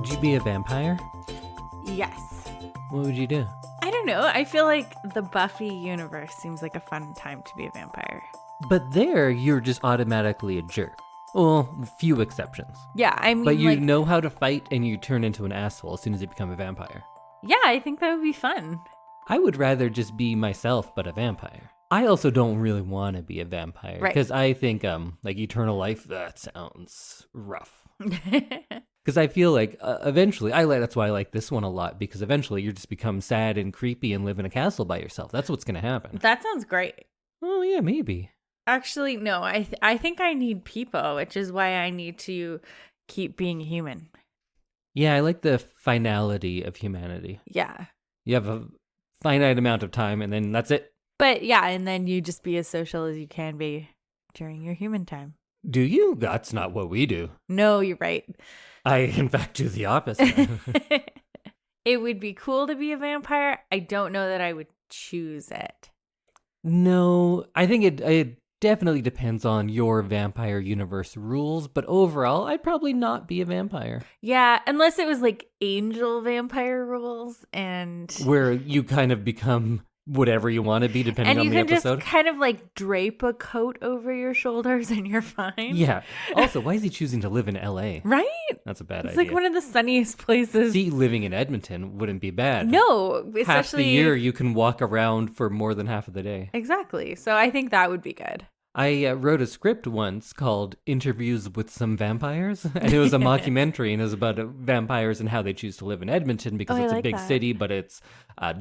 Would you be a vampire? Yes. What would you do? I don't know. I feel like the Buffy universe seems like a fun time to be a vampire. But there, you're just automatically a jerk. Well, few exceptions. Yeah, I mean, But you know how to fight and you turn into an asshole as soon as you become a vampire. Yeah, I think that would be fun. I would rather just be myself, but a vampire. I also don't really want to be a vampire. Right. Because I think, like, eternal life, that sounds rough. Because I feel like eventually, that's why I like this one a lot, because eventually you just become sad and creepy and live in a castle by yourself. That's what's going to happen. That sounds great. Oh, yeah, maybe. Actually, no, I think I need people, which is why I need to keep being human. Yeah, I like the finality of humanity. Yeah. You have a finite amount of time, and then that's it. But yeah, and then you just be as social as you can be during your human time. Do you? That's not what we do. No, you're right. I, in fact, do the opposite. It would be cool to be a vampire. I don't know that I would choose it. No, I think it definitely depends on your vampire universe rules, but overall, I'd probably not be a vampire. Yeah, unless it was like angel vampire rules and... Where you kind of become whatever you want to be depending on the episode. And you can just kind of like drape a coat over your shoulders and you're fine. Yeah. Also, why is he choosing to live in LA? Right? That's a bad idea. It's like one of the sunniest places. See, living in Edmonton wouldn't be bad. No, especially... Half the year you can walk around for more than half of the day. Exactly. So I think that would be good. I wrote a script once called Interviews with Some Vampires, and it was a mockumentary, and it was about vampires and how they choose to live in Edmonton because it's a big city, but it's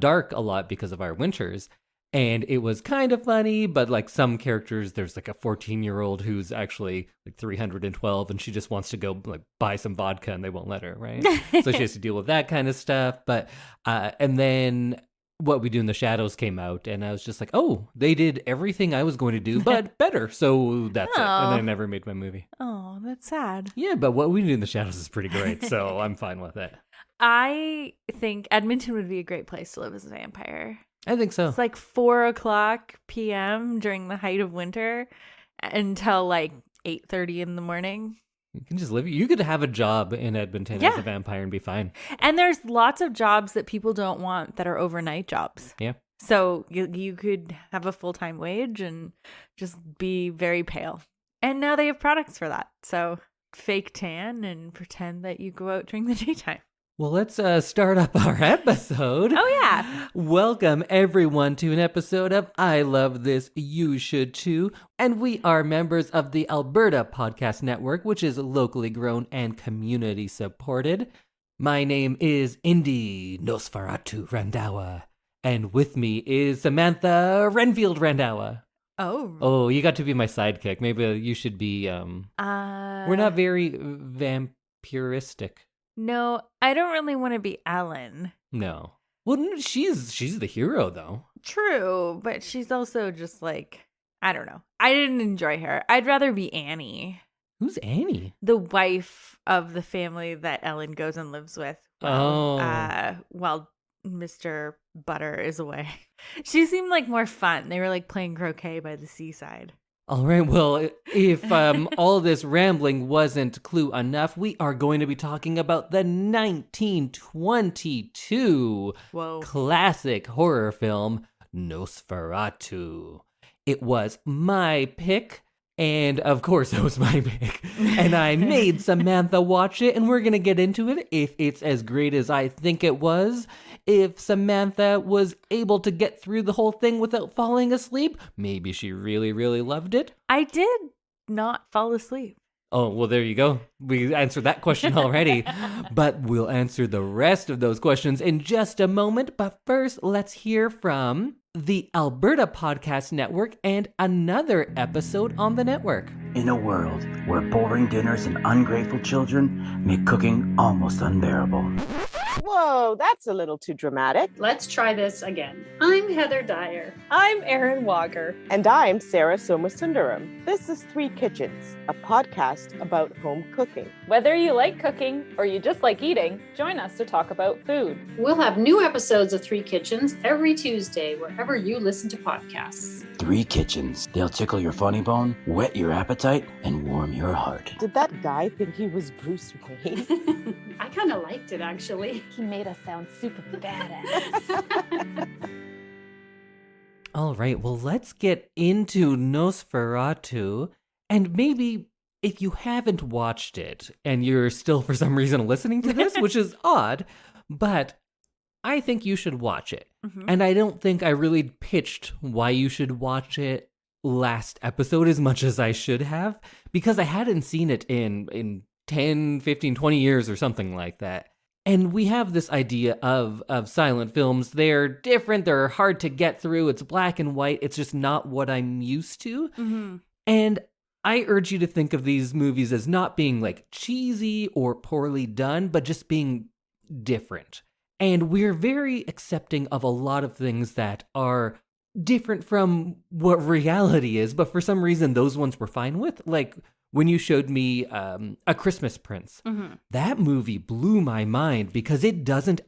dark a lot because of our winters. And it was kind of funny, but like some characters, there's like a 14-year-old who's actually like 312, and she just wants to go like buy some vodka, and they won't let her, right? So she has to deal with that kind of stuff. But and then What We Do in the Shadows came out, and I was just like, oh, they did everything I was going to do, but better. So that's it. And I never made my movie. Oh, that's sad. Yeah, but What We Do in the Shadows is pretty great, so I'm fine with it. I think Edmonton would be a great place to live as a vampire. I think so. It's like 4:00 p.m. during the height of winter until like 8:30 in the morning. You can just live. You could have a job in Edmonton as a vampire and be fine. And there's lots of jobs that people don't want that are overnight jobs. Yeah. So you could have a full-time wage and just be very pale. And now they have products for that. So fake tan and pretend that you go out during the daytime. Well, let's start up our episode. Oh, yeah. Welcome, everyone, to an episode of I Love This, You Should Too. And we are members of the Alberta Podcast Network, which is locally grown and community supported. My name is Indy Nosferatu Randhawa. And with me is Samantha Randhawa. Oh, you got to be my sidekick. Maybe you should be... We're not very vampiristic. No, I don't really want to be Ellen. No. Well, she's the hero, though. True, but she's also just like, I don't know. I didn't enjoy her. I'd rather be Annie. Who's Annie? The wife of the family that Ellen goes and lives with while Mr. Butter is away. She seemed like more fun. They were like playing croquet by the seaside. All right, well, if all this rambling wasn't clue enough, we are going to be talking about the 1922 classic horror film, Nosferatu. It was my pick, and of course it was my pick, and I made Samantha watch it, and we're going to get into it if it's as great as I think it was. If Samantha was able to get through the whole thing without falling asleep, maybe she really, really loved it. I did not fall asleep. Oh, well, there you go. We answered that question already. But we'll answer the rest of those questions in just a moment. But first, let's hear from the Alberta Podcast Network and another episode on the network. In a world where boring dinners and ungrateful children make cooking almost unbearable. Whoa, that's a little too dramatic. Let's try this again. I'm Heather Dyer. I'm Erin Walker. And I'm Sarah Somasundaram. This is Three Kitchens, a podcast about home cooking. Whether you like cooking or you just like eating, join us to talk about food. We'll have new episodes of Three Kitchens every Tuesday, wherever you listen to podcasts. Three Kitchens. They'll tickle your funny bone, whet your appetite, and warm your heart. Did that guy think he was Bruce Wayne? I kind of liked it, actually. He made us sound super badass. All right, well, let's get into Nosferatu. And maybe if you haven't watched it and you're still for some reason listening to this, which is odd, but I think you should watch it. Mm-hmm. And I don't think I really pitched why you should watch it last episode as much as I should have, because I hadn't seen it in 10, 15, 20 years or something like that. And we have this idea of silent films. They're different. They're hard to get through. It's black and white. It's just not what I'm used to. Mm-hmm. And I urge you to think of these movies as not being like cheesy or poorly done, but just being different. And we're very accepting of a lot of things that are different from what reality is. But for some reason, those ones we're fine with. Like when you showed me A Christmas Prince, mm-hmm. that movie blew my mind because it doesn't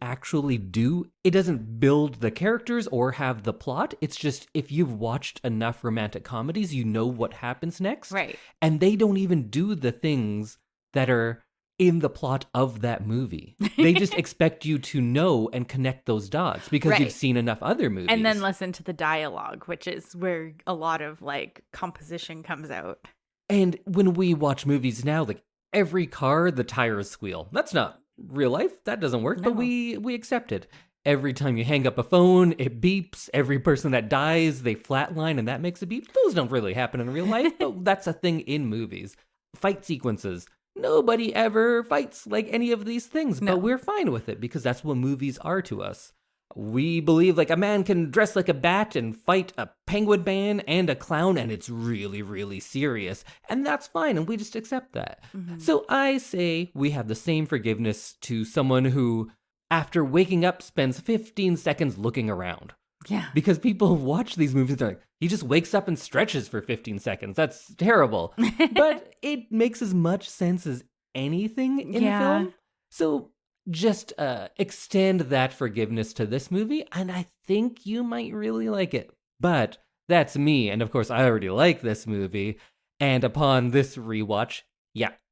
build the characters or have the plot. It's just, if you've watched enough romantic comedies, you know what happens next. Right. And they don't even do the things that are in the plot of that movie. They just expect you to know and connect those dots because you've seen enough other movies. And then listen to the dialogue, which is where a lot of like composition comes out. And when we watch movies now, like every car, the tires squeal. That's not real life. That doesn't work, but we accept it. Every time you hang up a phone, it beeps. Every person that dies, they flatline and that makes a beep. Those don't really happen in real life, but that's a thing in movies. Fight sequences. Nobody ever fights like any of these things, but we're fine with it because that's what movies are to us. We believe like a man can dress like a bat and fight a penguin man and a clown, and it's really, really serious. And that's fine, and we just accept that. Mm-hmm. So I say we have the same forgiveness to someone who, after waking up, spends 15 seconds looking around. Yeah. Because people watch these movies, they're like, he just wakes up and stretches for 15 seconds. That's terrible. But it makes as much sense as anything in the film. So just extend that forgiveness to this movie, and I think you might really like it. But that's me, and of course, I already like this movie. And upon this rewatch,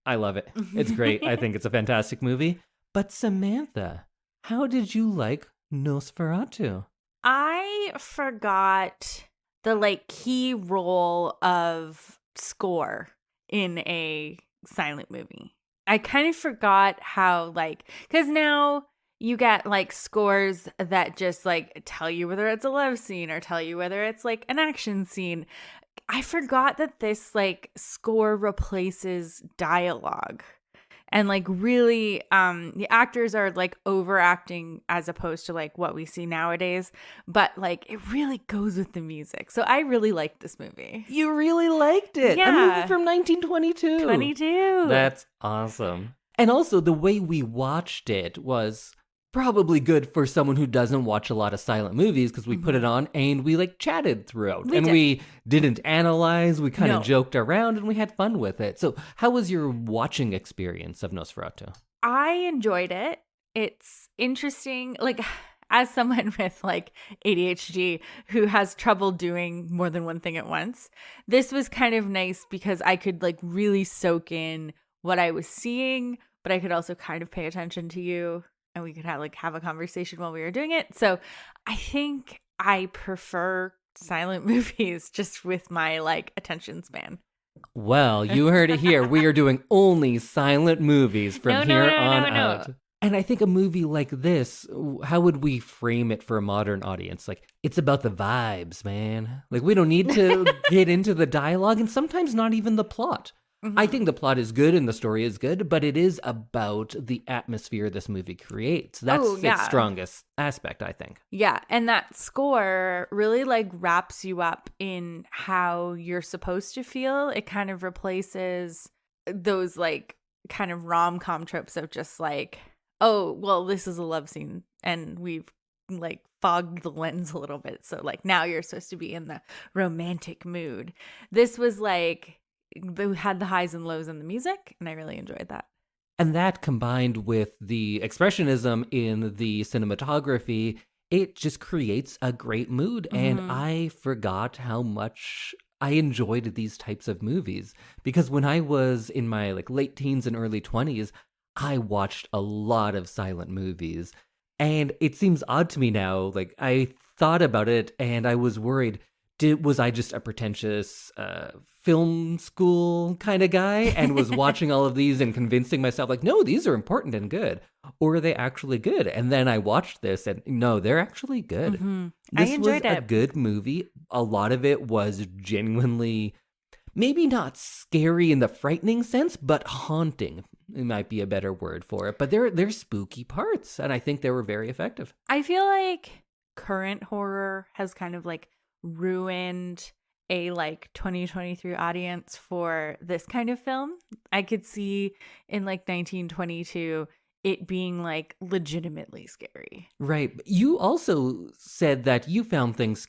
I love it. It's great. I think it's a fantastic movie. But Samantha, how did you like Nosferatu? I forgot the like key role of score in a silent movie. I kind of forgot how because now you get like scores that just like tell you whether it's a love scene or tell you whether it's like an action scene. I forgot that this like score replaces dialogue. And like really, the actors are like overacting as opposed to like what we see nowadays. But like it really goes with the music. So I really liked this movie. You really liked it? Yeah. A movie from 1922. 22. That's awesome. And also the way we watched it was probably good for someone who doesn't watch a lot of silent movies because we put it on and we like chatted throughout. We didn't analyze, we kind of joked around and we had fun with it. So how was your watching experience of Nosferatu? I enjoyed it. It's interesting. Like as someone with like ADHD who has trouble doing more than one thing at once, this was kind of nice because I could like really soak in what I was seeing, but I could also kind of pay attention to you. And we could have a conversation while we were doing it. So I think I prefer silent movies just with my like attention span. Well, you heard it here. We are doing only silent movies from here on out. And I think a movie like this, how would we frame it for a modern audience? Like, it's about the vibes, man. Like, we don't need to get into the dialogue and sometimes not even the plot. Mm-hmm. I think the plot is good and the story is good, but it is about the atmosphere this movie creates. That's its strongest aspect, I think. Yeah, and that score really like wraps you up in how you're supposed to feel. It kind of replaces those like kind of rom-com tropes of just like oh, well, this is a love scene, and we've like fogged the lens a little bit. So like now you're supposed to be in the romantic mood. This was like, they had the highs and lows in the music, and I really enjoyed that. And that combined with the expressionism in the cinematography, it just creates a great mood. And I forgot how much I enjoyed these types of movies, because when I was in my like late teens and early 20s, I watched a lot of silent movies. And it seems odd to me now. Like, I thought about it and I was worried, was I just a pretentious film school kind of guy and was watching all of these and convincing myself, like, no, these are important and good? Or are they actually good? And then I watched this and no, they're actually good. This I enjoyed was it. a good movie. A lot of it was genuinely, maybe not scary in the frightening sense, but haunting. It might be a better word for it. But they're spooky parts, and I think they were very effective. I feel like current horror has kind of like ruined a like 2023 audience for this kind of film. I could see in like 1922 it being like legitimately scary. Right. But you also said that you found things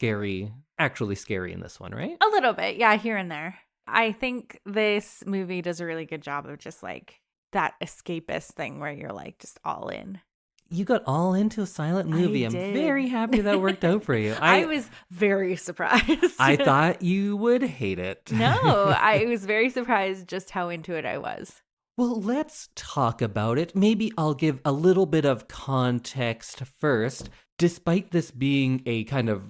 actually scary in this one, right? A little bit, yeah, here and there. I think this movie does a really good job of just like that escapist thing where you're like just all in. You got all into a silent movie. I'm did. very happy that worked out for you. I was very surprised. I thought you would hate it. No, I was very surprised just how into it I was. Well, let's talk about it. Maybe I'll give a little bit of context first. Despite this being a kind of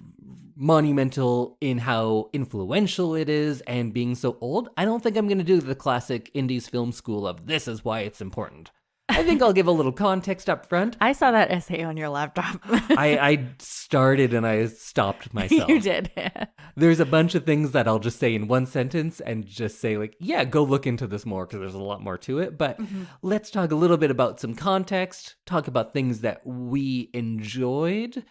monumental in how influential it is and being so old, I don't think I'm going to do the classic Indy's film school of this is why it's important. I think I'll give a little context up front. I saw that essay on your laptop. I started and I stopped myself. You did. There's a bunch of things that I'll just say in one sentence and just say like, yeah, go look into this more because there's a lot more to it. But let's talk a little bit about some context, talk about things that we enjoyed,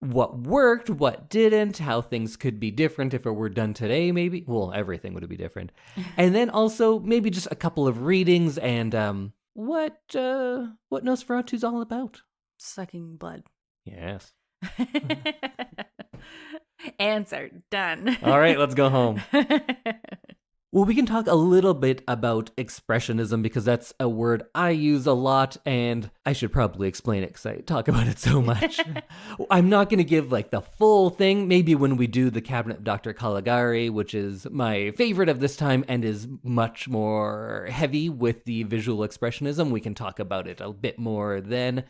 what worked, what didn't, how things could be different if it were done today, maybe. Well, everything would be different. And then also maybe just a couple of readings and what Nosferatu's all about. Sucking blood. Yes. Answer. Done. All right, let's go home. Well, we can talk a little bit about expressionism because that's a word I use a lot, and I should probably explain it because I talk about it so much. I'm not going to give like the full thing. Maybe when we do the Cabinet of Dr. Caligari, which is my favorite of this time and is much more heavy with the visual expressionism, we can talk about it a bit more then.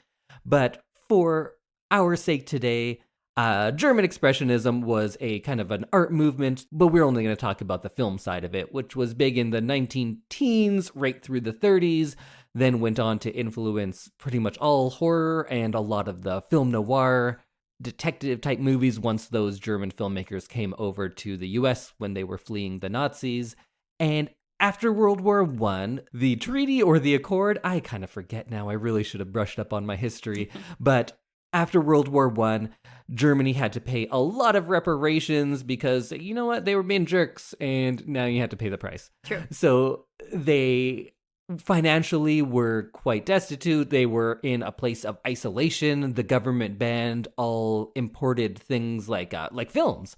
But for our sake today, German Expressionism was a kind of an art movement, but we're only going to talk about the film side of it, which was big in the 19-teens, right through the 30s, then went on to influence pretty much all horror and a lot of the film noir detective-type movies once those German filmmakers came over to the US when they were fleeing the Nazis. And after World War I, the treaty or the accord, I kind of forget now, I really should have brushed up on my history, but after World War I, Germany had to pay a lot of reparations because, you know what, they were being jerks, and now you had to pay the price. True. So they financially were quite destitute. They were in a place of isolation. The government banned all imported things like films.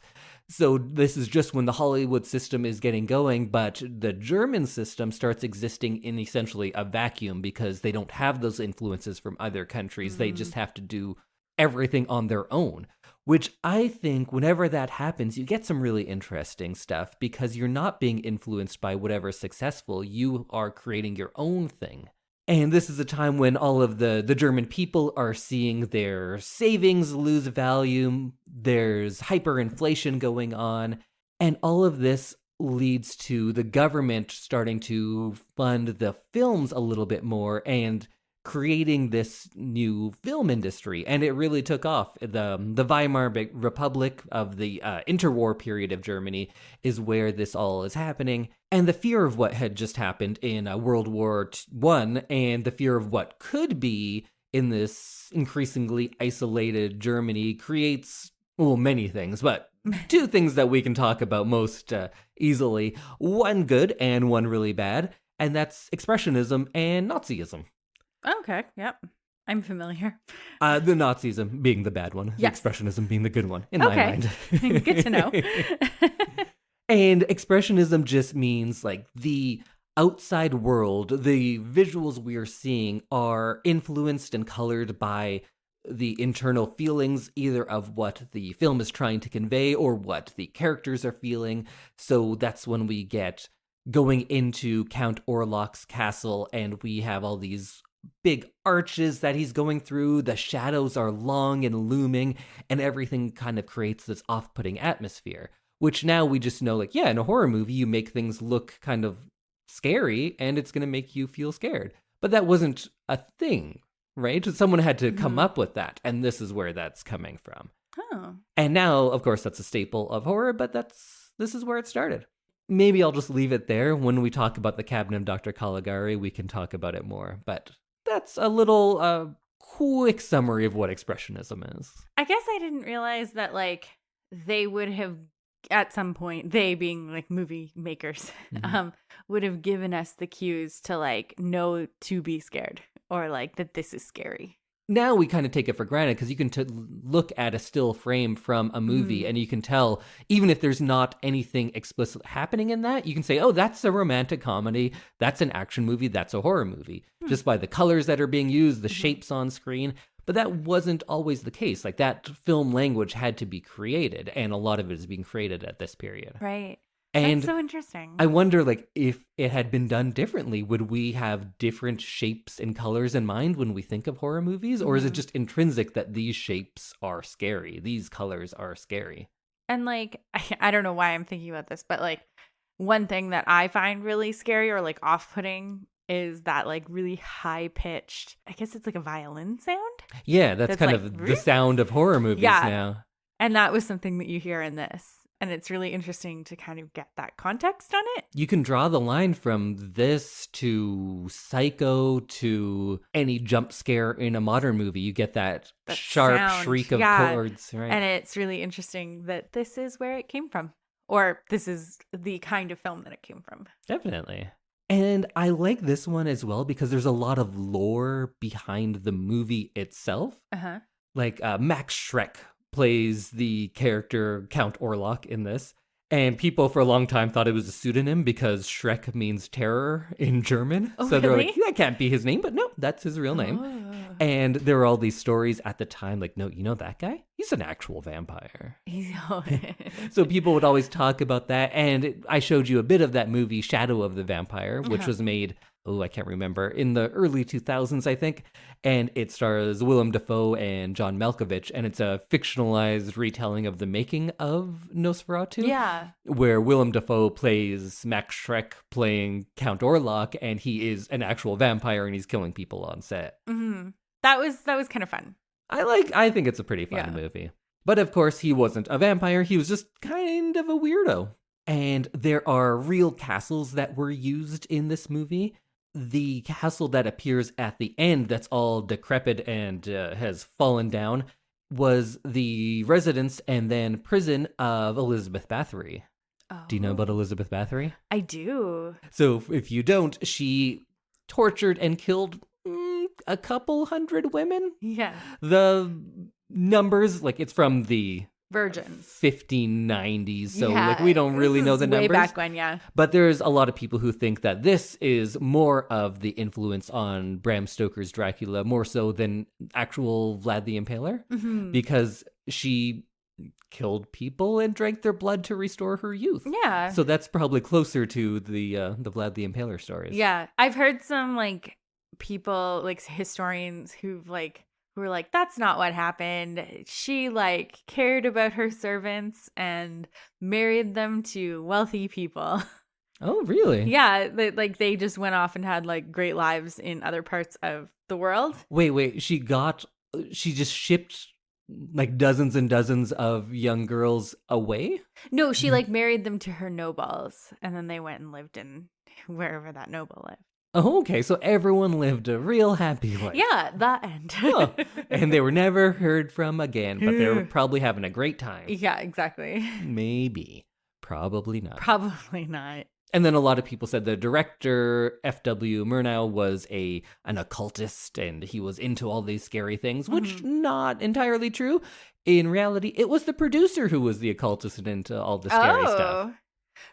So this is just when the Hollywood system is getting going, but the German system starts existing in essentially a vacuum because they don't have those influences from other countries. They just have to do everything on their own, which I think whenever that happens, you get some really interesting stuff because you're not being influenced by whatever's successful. You are creating your own thing. And this is a time when all of the German people are seeing their savings lose value. There's hyperinflation going on. And all of this leads to the government starting to fund the films a little bit more and creating this new film industry. And it really took off. The Weimar Republic of the interwar period of Germany is where this all is happening. And the fear of what had just happened in World War I and the fear of what could be in this increasingly isolated Germany creates, well, many things, but two things that we can talk about most easily. One good and one really bad, and that's Expressionism and Nazism. Okay, yep. I'm familiar. The Nazism being the bad one, Yes. the Expressionism being the good one, in my mind. Good to know. And Expressionism just means like the outside world, the visuals we are seeing are influenced and colored by the internal feelings, either of what the film is trying to convey or what the characters are feeling. So that's when we get going into Count Orlok's castle, and we have all these big arches that he's going through. The shadows are long and looming, and everything kind of creates this off-putting atmosphere, which now we just know, like, yeah, in a horror movie, you make things look kind of scary, and it's going to make you feel scared. But that wasn't a thing, right? Someone had to come up with that, and this is where that's coming from. Oh. And now, of course, that's a staple of horror, but this is where it started. Maybe I'll just leave it there. When we talk about the Cabinet of Dr. Caligari, we can talk about it more. But that's a little quick summary of what Expressionism is. I guess I didn't realize that, like, they would have, at some point, they being, like, movie makers, would have given us the cues to, like, know to be scared or, like, that this is scary. Now we kind of take it for granted because you can look at a still frame from a movie and you can tell, even if there's not anything explicit happening in that, you can say, oh, that's a romantic comedy, that's an action movie, that's a horror movie, just by the colors that are being used, the shapes on screen. But that wasn't always the case. Like, that film language had to be created, and a lot of it is being created at this period. Right. And that's so interesting. I wonder, like, if it had been done differently, would we have different shapes and colors in mind when we think of horror movies? Or is it just intrinsic that these shapes are scary, these colors are scary? And, like, I don't know why I'm thinking about this, but, like, one thing that I find really scary or, like, off-putting is that, like, really high-pitched, I guess it's like a violin sound? Yeah, that's kind like, of the sound of horror movies now. And that was something that you hear in this. And it's really interesting to kind of get that context on it. You can draw the line from this to Psycho to any jump scare in a modern movie. You get that sharp sound, shriek of chords, right? And it's really interesting that this is where it came from. Or this is the kind of film that it came from. Definitely. And I like this one as well because there's a lot of lore behind the movie itself. Uh-huh. Like Max Schreck plays the character Count Orlok in this. And people for a long time thought it was a pseudonym because Schreck means terror in German. Oh, so they're really? like, that can't be his name. But no, that's his real name. Oh. And there were all these stories at the time like, no, you know that guy? He's an actual vampire. So people would always talk about that. And I showed you a bit of that movie, Shadow of the Vampire, which was made, I can't remember, in the early 2000s, I think. And it stars Willem Dafoe and John Malkovich. And it's a fictionalized retelling of the making of Nosferatu. Yeah. Where Willem Dafoe plays Max Schreck playing Count Orlok. And he is an actual vampire and he's killing people on set. Mm-hmm. That was kind of fun. I think it's a pretty fun movie. But of course, he wasn't a vampire. He was just kind of a weirdo. And there are real castles that were used in this movie. The castle that appears at the end that's all decrepit and has fallen down was the residence and then prison of Elizabeth Bathory. Oh. Do you know about Elizabeth Bathory? I do. So if you don't, she tortured and killed a couple hundred women. Yeah. The numbers, like, it's from the Virgins. 1590s, so like we don't really know the numbers. Way back when, yeah. But there's a lot of people who think that this is more of the influence on Bram Stoker's Dracula, more so than actual Vlad the Impaler, because she killed people and drank their blood to restore her youth. Yeah. So that's probably closer to the Vlad the Impaler stories. Yeah. I've heard some, like, people, like, historians who were like, that's not what happened. She, like, cared about her servants and married them to wealthy people. Oh, really? Yeah, they just went off and had, like, great lives in other parts of the world. Wait, she just shipped like dozens and dozens of young girls away? No, she, like, married them to her nobles, and then they went and lived in wherever that noble lived. Oh, okay. So everyone lived a real happy life. Yeah, that end. Huh. And they were never heard from again, but they were probably having a great time. Yeah, exactly. Maybe. Probably not. Probably not. And then a lot of people said the director, F.W. Murnau, was an occultist and he was into all these scary things, which not entirely true. In reality, it was the producer who was the occultist and into all the scary stuff.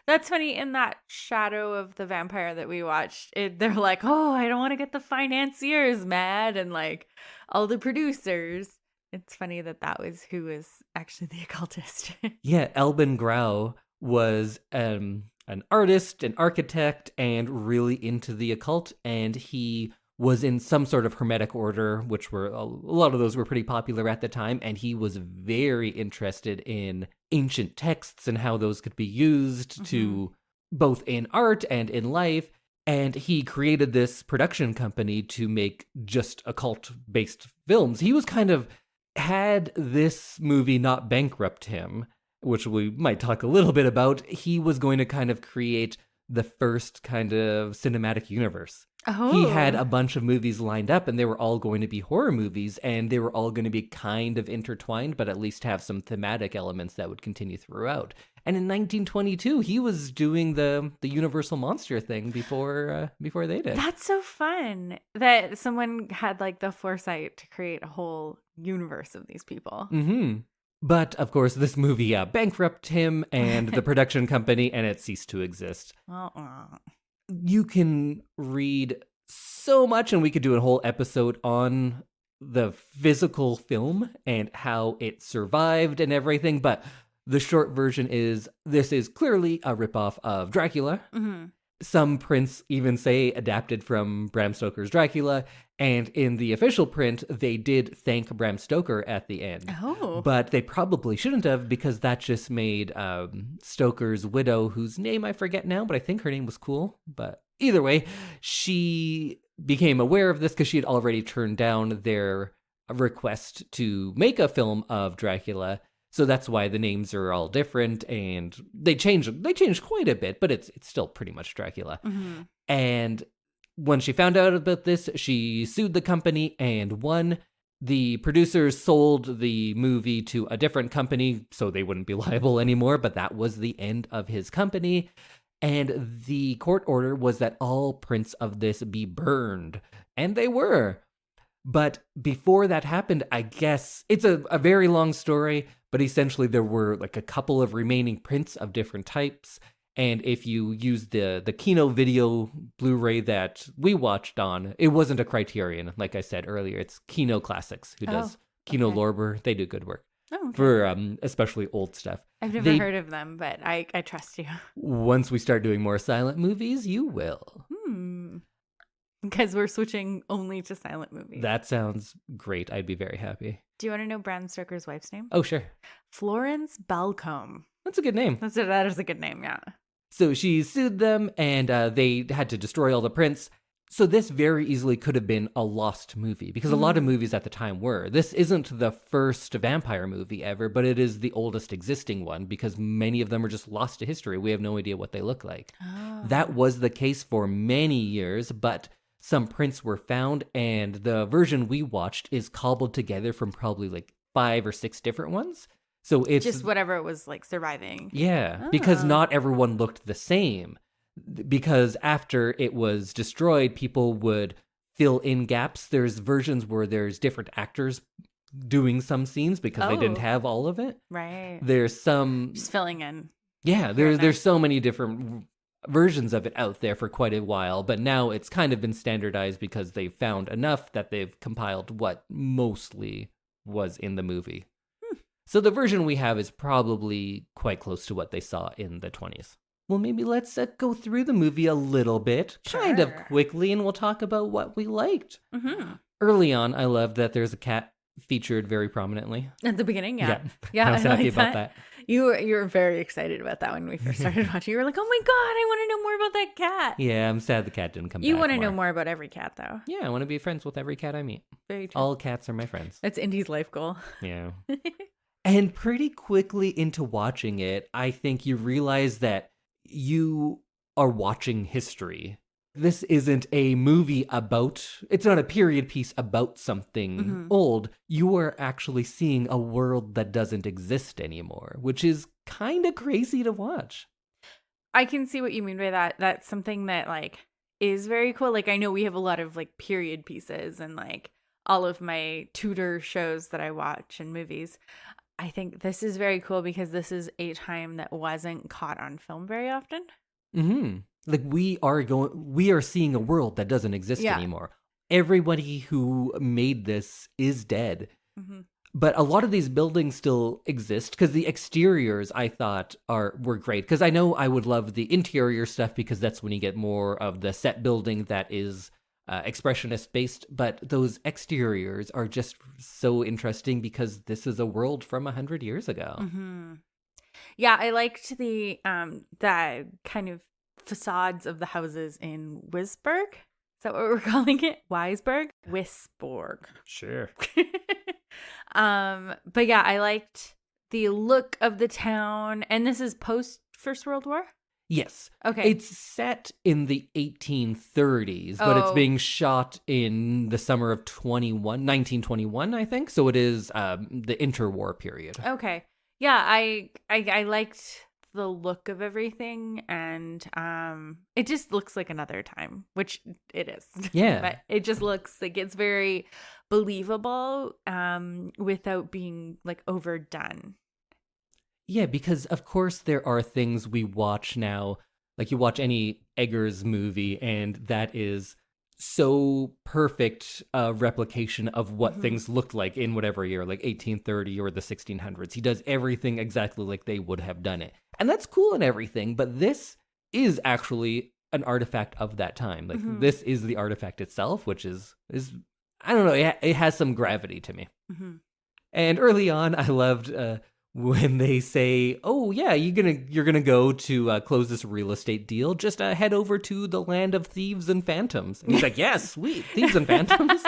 That's funny. In that Shadow of the Vampire that we watched, they're like, oh, I don't want to get the financiers mad and like all the producers. It's funny that was who was actually the occultist. Yeah, Elben Grau was an artist, an architect, and really into the occult. And he was in some sort of Hermetic order, which were a lot of those were pretty popular at the time. And he was very interested in ancient texts and how those could be used to both in art and in life. And he created this production company to make just occult-based films. He was had this movie not bankrupt him, which we might talk a little bit about, he was going to kind of create the first kind of cinematic universe. Oh. He had a bunch of movies lined up, and they were all going to be horror movies, and they were all going to be kind of intertwined, but at least have some thematic elements that would continue throughout. And in 1922, he was doing the Universal Monster thing before they did. That's so fun that someone had like the foresight to create a whole universe of these people. Mm-hmm. But, of course, this movie bankrupted him and the production company, and it ceased to exist. You can read so much, and we could do a whole episode on the physical film and how it survived and everything, but the short version is this is clearly a ripoff of Dracula. Mm-hmm. Some prints even say adapted from Bram Stoker's Dracula, and in the official print, they did thank Bram Stoker at the end. Oh. But they probably shouldn't have, because that just made Stoker's widow, whose name I forget now, but I think her name was cool. But either way, she became aware of this because she had already turned down their request to make a film of Dracula. So that's why the names are all different, and they changed quite a bit, but it's still pretty much Dracula. Mm-hmm. And when she found out about this, she sued the company and won. The producers sold the movie to a different company, so they wouldn't be liable anymore, but that was the end of his company. And the court order was that all prints of this be burned, and they were. But before that happened, I guess it's a very long story, but essentially there were like a couple of remaining prints of different types. And if you use the Kino video Blu-ray that we watched on, it wasn't a Criterion, like I said earlier. It's Kino Classics who does Kino Lorber. They do good work for especially old stuff. I've never heard of them, but I trust you. Once we start doing more silent movies, you will. Because we're switching only to silent movies. That sounds great. I'd be very happy. Do you want to know Bram Stoker's wife's name? Oh, sure. Florence Balcombe. That's a good name. That is a good name, yeah. So she sued them, and they had to destroy all the prints. So this very easily could have been a lost movie, because a lot of movies at the time were. This isn't the first vampire movie ever, but it is the oldest existing one, because many of them are just lost to history. We have no idea what they look like. Oh. That was the case for many years, but some prints were found, and the version we watched is cobbled together from probably like 5 or 6 different ones. So it's just whatever it was like surviving. Yeah, because not everyone looked the same. Because after it was destroyed, people would fill in gaps. There's versions where there's different actors doing some scenes because they didn't have all of it. Right. There's some just filling in. Yeah, there's so many different versions of it out there for quite a while, but now it's kind of been standardized because they've found enough that they've compiled what mostly was in the movie. So the version we have is probably quite close to what they saw in the 20s. Well, maybe let's go through the movie a little bit, kind of quickly, and we'll talk about what we liked. Mm-hmm. Early on, I loved that there's a cat featured very prominently. At the beginning, yeah. I was happy about that. You were very excited about that when we first started watching. You were like, oh my God, I want to know more about that cat. Yeah, I'm sad the cat didn't come back. You want to know more about every cat, though. Yeah, I want to be friends with every cat I meet. Very true. All cats are my friends. That's Indy's life goal. Yeah. And pretty quickly into watching it, I think you realize that you are watching history. This isn't a movie it's not a period piece about something old. You are actually seeing a world that doesn't exist anymore, which is kind of crazy to watch. I can see what you mean by that. That's something that like is very cool. Like I know we have a lot of like period pieces and like all of my Tudor shows that I watch and movies. I think this is very cool because this is a time that wasn't caught on film very often. Mm-hmm. Like we are seeing a world that doesn't exist anymore. Everybody who made this is dead. Mm-hmm. But a lot of these buildings still exist because the exteriors I thought were great. Because I know I would love the interior stuff because that's when you get more of the set building that is expressionist based. But those exteriors are just so interesting because this is a world from 100 years ago. Mm-hmm. Yeah, I liked the kind of facades of the houses in Wisburg. Is that what we're calling it? Wisburg? Wisborg. Sure. But yeah, I liked the look of the town. And this is post First World War? Yes. Okay. It's set in the 1830s, but it's being shot in the summer of 1921, I think. So it is the interwar period. Okay. Yeah, I liked the look of everything, and it just looks like another time, which it is. Yeah. But it just looks like it's very believable without being like overdone. Yeah, because of course there are things we watch now, like you watch any Eggers movie, and that is so perfect replication of what things looked like in whatever year, like 1830 or the 1600s. He does everything exactly like they would have done it. And that's cool and everything, but this is actually an artifact of that time. Like this is the artifact itself, which is I don't know, it has some gravity to me. Mm-hmm. And early on, I loved when they say, "Oh yeah, you're gonna go to close this real estate deal. Just head over to the land of thieves and phantoms." And he's like, "Yeah, sweet, thieves and phantoms."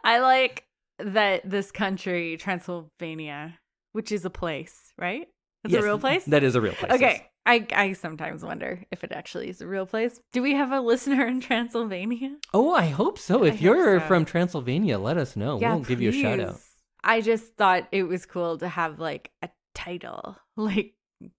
I like that this country, Transylvania, which is a place, right? It's a real place? That is a real place. Okay. Yes. I sometimes wonder if it actually is a real place. Do we have a listener in Transylvania? Oh, I hope so. If you're from Transylvania, let us know. Yeah, we'll give you a shout out. I just thought it was cool to have like a title, like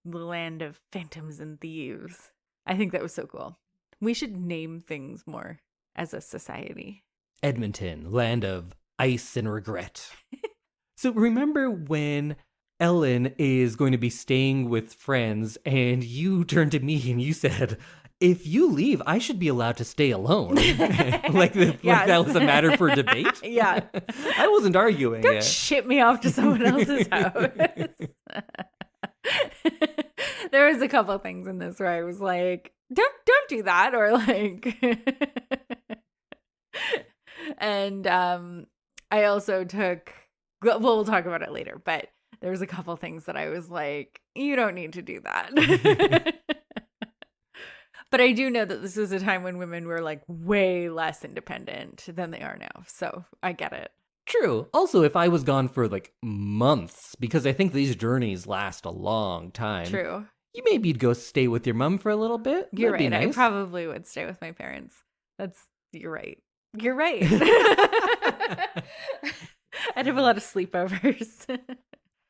the land of phantoms and thieves. I think that was so cool. We should name things more as a society. Edmonton, land of ice and regret. So remember when Ellen is going to be staying with friends and you turned to me and you said, "If you leave, I should be allowed to stay alone." like that was a matter for debate? Yeah. I wasn't arguing. Don't ship me off to someone else's house. There was a couple of things in this where I was like, don't do that, or like and I also took, well, we'll talk about it later, but there was a couple of things that I was like, you don't need to do that. But I do know that this was a time when women were like way less independent than they are now. So I get it. True. Also, if I was gone for like months, because I think these journeys last a long time. True. You'd go stay with your mom for a little bit. You're That'd right. be nice. I probably would stay with my parents. You're right. You're right. I'd have a lot of sleepovers.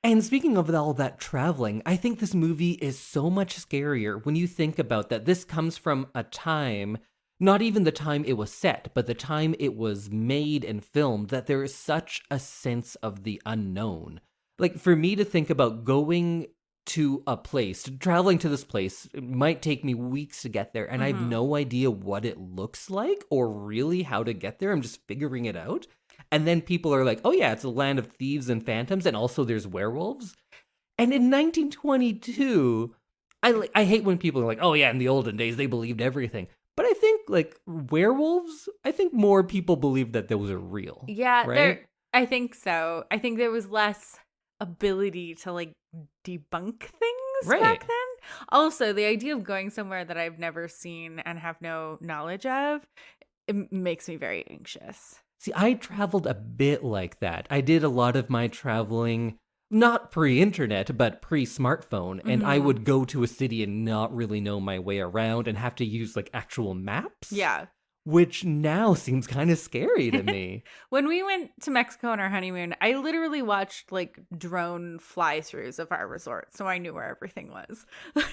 And speaking of all that traveling, I think this movie is so much scarier when you think about that this comes from a time, not even the time it was set, but the time it was made and filmed, that there is such a sense of the unknown. Like, for me to think about going to a place, traveling to this place, it might take me weeks to get there, and I have no idea what it looks like or really how to get there. I'm just figuring it out. And then people are like, "Oh yeah, it's a land of thieves and phantoms, and also there's werewolves." And in 1922, I hate when people are like, "Oh yeah, in the olden days they believed everything." But I think like werewolves, I think more people believe that those are real. Yeah, right? I think so. I think there was less ability to like debunk things back then. Also, the idea of going somewhere that I've never seen and have no knowledge of, it makes me very anxious. See, I traveled a bit like that. I did a lot of my traveling, not pre-internet, but pre-smartphone. And I would go to a city and not really know my way around and have to use like actual maps. Yeah. which now seems kind of scary to me. When we went to Mexico on our honeymoon, I literally watched like drone fly-throughs of our resort, so I knew where everything was.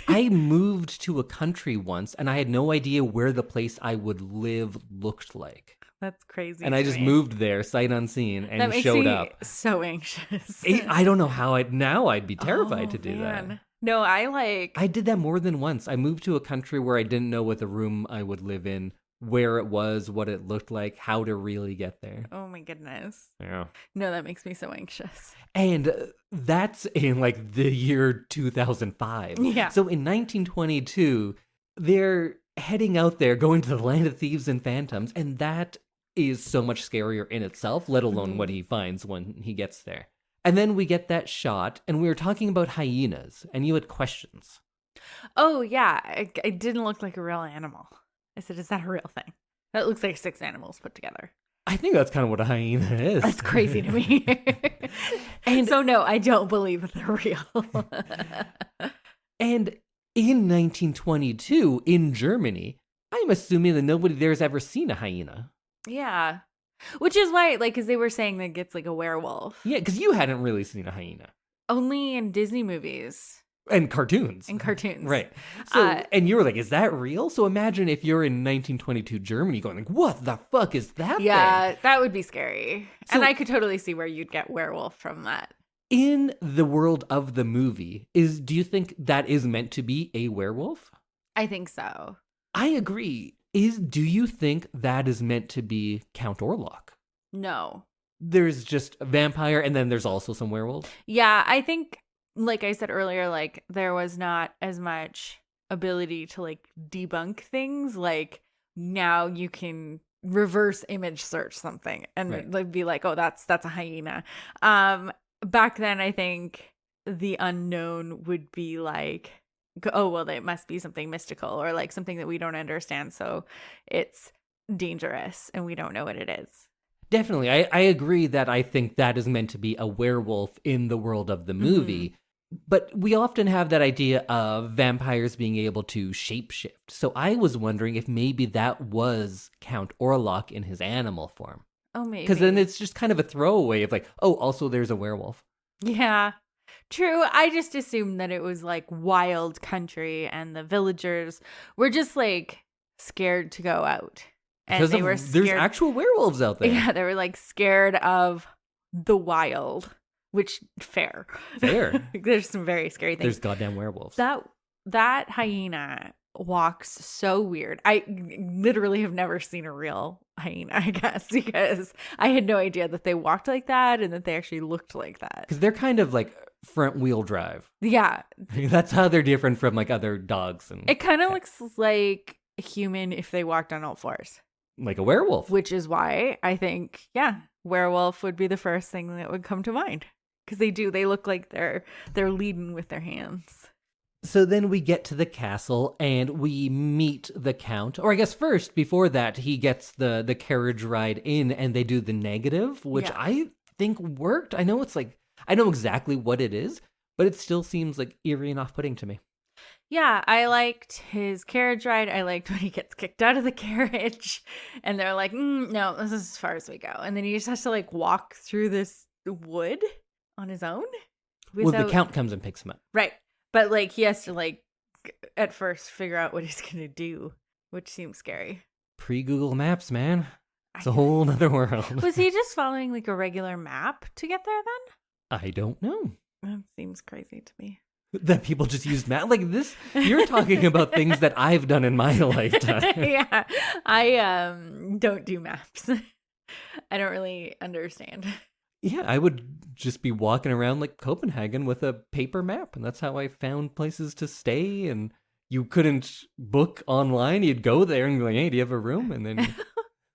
I moved to a country once, and I had no idea where the place I would live looked like. That's crazy. And I just moved there, sight unseen, and that showed makes me up. So anxious. I don't know how I'd be terrified to do that. No, I did that more than once. I moved to a country where I didn't know what the room I would live in, where it was, what it looked like, how to really get there. Oh my goodness. Yeah. No, that makes me so anxious. And that's in like the year 2005. Yeah. So in 1922, they're heading out there, going to the land of thieves and phantoms, and that is so much scarier in itself, let alone what he finds when he gets there. And then we get that shot, and we were talking about hyenas, and you had questions. Oh, yeah. It didn't look like a real animal. I said, is that a real thing? That looks like 6 animals put together. I think that's kind of what a hyena is. That's crazy to me. And so, no, I don't believe that they're real. And in 1922, in Germany, I'm assuming that nobody there has ever seen a hyena. Yeah. Which is why, like, because they were saying that it gets like a werewolf. Yeah, because you hadn't really seen a hyena. Only in Disney movies. And cartoons. Right. So, and you were like, is that real? So imagine if you're in 1922 Germany going like, what the fuck is that thing? That would be scary. So, and I could totally see where you'd get werewolf from that. In the world of the movie, do you think that is meant to be a werewolf? I think so. I agree. Do you think that is meant to be Count Orlok? No. There's just a vampire and then there's also some werewolves? Yeah, I think, like I said earlier, like there was not as much ability to like debunk things. Like now you can reverse image search something and like be like, oh, that's a hyena. Back then, I think the unknown would be like, oh, well, it must be something mystical or like something that we don't understand. So it's dangerous and we don't know what it is. Definitely. I agree that I think that is meant to be a werewolf in the world of the movie. Mm-hmm. But we often have that idea of vampires being able to shapeshift. So I was wondering if maybe that was Count Orlok in his animal form. Oh, maybe. Because then it's just kind of a throwaway of like, oh, also there's a werewolf. Yeah. True. I just assumed that it was like wild country and the villagers were just like scared to go out. And because they were scared. There's actual werewolves out there. Yeah, they were like scared of the wild, which fair. There's some very scary things. There's goddamn werewolves. That hyena walks so weird. I literally have never seen a real hyena, I guess, because I had no idea that they walked like that and that they actually looked like that. Because they're kind of like front wheel drive. Yeah. That's how they're different from like other dogs. And it kind of looks like a human if they walked on all fours. Like a werewolf. Which is why I think, yeah, werewolf would be the first thing that would come to mind. Because they look like they're leading with their hands. So then we get to the castle and we meet the Count. Or I guess first, before that, he gets the carriage ride in and they do the negative, which I think worked. I know exactly what it is, but it still seems like eerie and off-putting to me. Yeah, I liked his carriage ride. I liked when he gets kicked out of the carriage and they're like, no, this is as far as we go. And then he just has to like walk through this wood on his own. Well, the Count comes and picks him up. Right. But like he has to like at first figure out what he's going to do, which seems scary. Pre-Google Maps, man. It's a whole other world. Was he just following like a regular map to get there then? I don't know. That seems crazy to me. That people just use maps like this. You're talking about things that I've done in my lifetime. Yeah, I don't do maps. I don't really understand. Yeah, I would just be walking around like Copenhagen with a paper map, and that's how I found places to stay. And you couldn't book online; you'd go there and be like, "Hey, do you have a room?" And then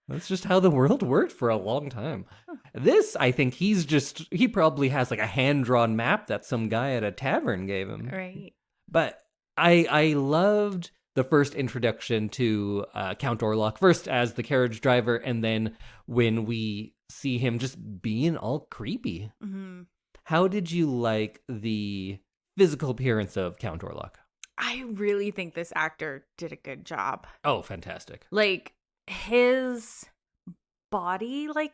that's just how the world worked for a long time. This, I think, he probably has like a hand-drawn map that some guy at a tavern gave him. Right. But I loved the first introduction to Count Orlok, first as the carriage driver, and then when we see him just being all creepy. Mm-hmm. How did you like the physical appearance of Count Orlok? I really think this actor did a good job. Oh, fantastic. Like, his body, like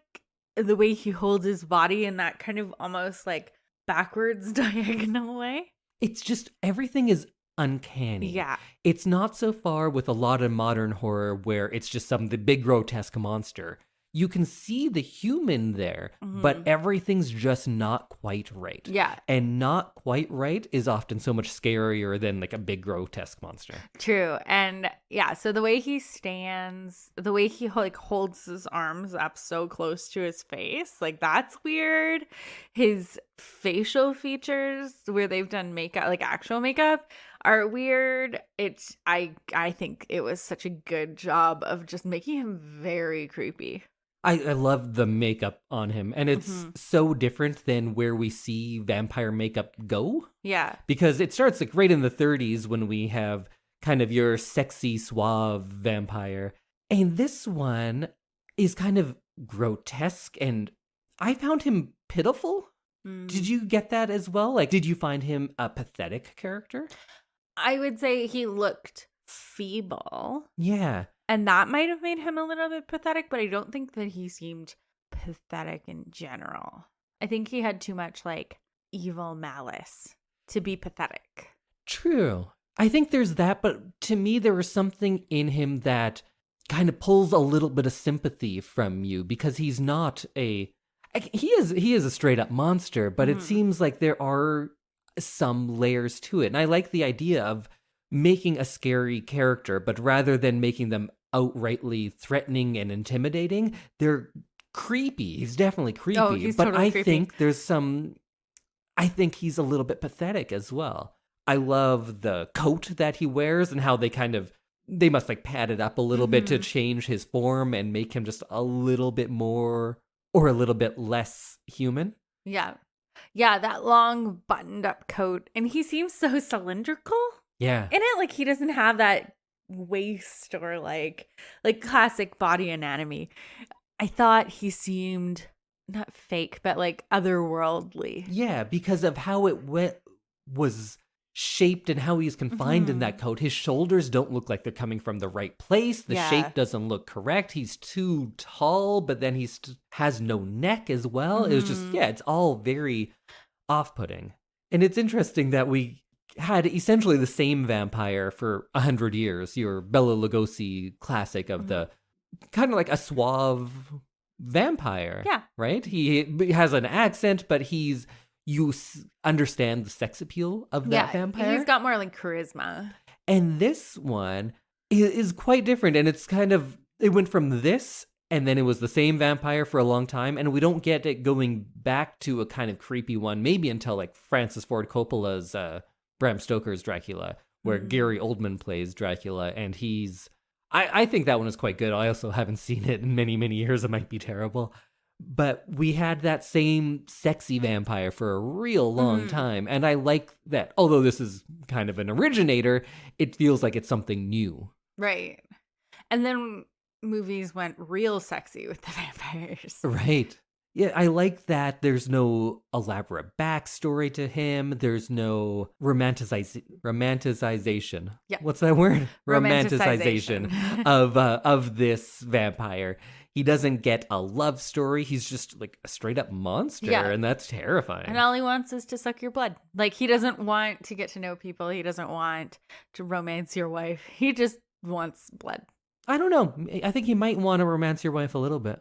the way he holds his body in that kind of almost like backwards diagonal way. It's just everything is uncanny. Yeah. It's not so far with a lot of modern horror where it's just the big grotesque monster. You can see the human there, but everything's just not quite right. Yeah. And not quite right is often so much scarier than like a big grotesque monster. True. And yeah, so the way he stands, the way he like holds his arms up so close to his face, like that's weird. His facial features where they've done makeup, like actual makeup, are weird. I think it was such a good job of just making him very creepy. I love the makeup on him, and it's so different than where we see vampire makeup go. Yeah. Because it starts like right in the 30s when we have kind of your sexy, suave vampire. And this one is kind of grotesque, and I found him pitiful. Did you get that as well? Like, did you find him a pathetic character? I would say he looked feeble. Yeah. And that might have made him a little bit pathetic, but I don't think that he seemed pathetic in general. I think he had too much like evil malice to be pathetic. True. I think there's that, but to me there was something in him that kind of pulls a little bit of sympathy from you, because he's not he is a straight up monster, but it seems like there are some layers to it. And I like the idea of making a scary character, but rather than making them outrightly threatening and intimidating, they're creepy. He's definitely creepy. Oh, he's but totally I creepy. I think he's a little bit pathetic as well. I love the coat that he wears and how they must like pad it up a little bit to change his form and make him just a little bit more or a little bit less human. Yeah. Yeah, that long buttoned up coat. And he seems so cylindrical. Yeah. In it, like he doesn't have that waist or like classic body anatomy. I thought he seemed not fake, but like otherworldly. Yeah, because of how it was shaped and how he's confined in that coat. His shoulders don't look like they're coming from the right place. The shape doesn't look correct. He's too tall, but then he has no neck as well. It was just, it's all very off-putting. And it's interesting that we had essentially the same vampire for 100 years. Your Bela Lugosi classic of the kind of like a suave vampire. Yeah. Right? He has an accent, but you understand the sex appeal of that vampire. He's got more like charisma. And this one is quite different. And it's it went from this, and then it was the same vampire for a long time. And we don't get it going back to a kind of creepy one, maybe until like Francis Ford Coppola's Bram Stoker's Dracula, where Gary Oldman plays Dracula. And I think that one is quite good. I also haven't seen it in many, many years. It might be terrible. But we had that same sexy vampire for a real long time. And I like that, although this is kind of an originator, it feels like it's something new. Right. And then movies went real sexy with the vampires. Right. Yeah, I like that there's no elaborate backstory to him. There's no romanticization. Yeah. What's that word? Romanticization. of this vampire. He doesn't get a love story. He's just like a straight up monster, and that's terrifying. And all he wants is to suck your blood. Like, he doesn't want to get to know people. He doesn't want to romance your wife. He just wants blood. I don't know. I think he might want to romance your wife a little bit.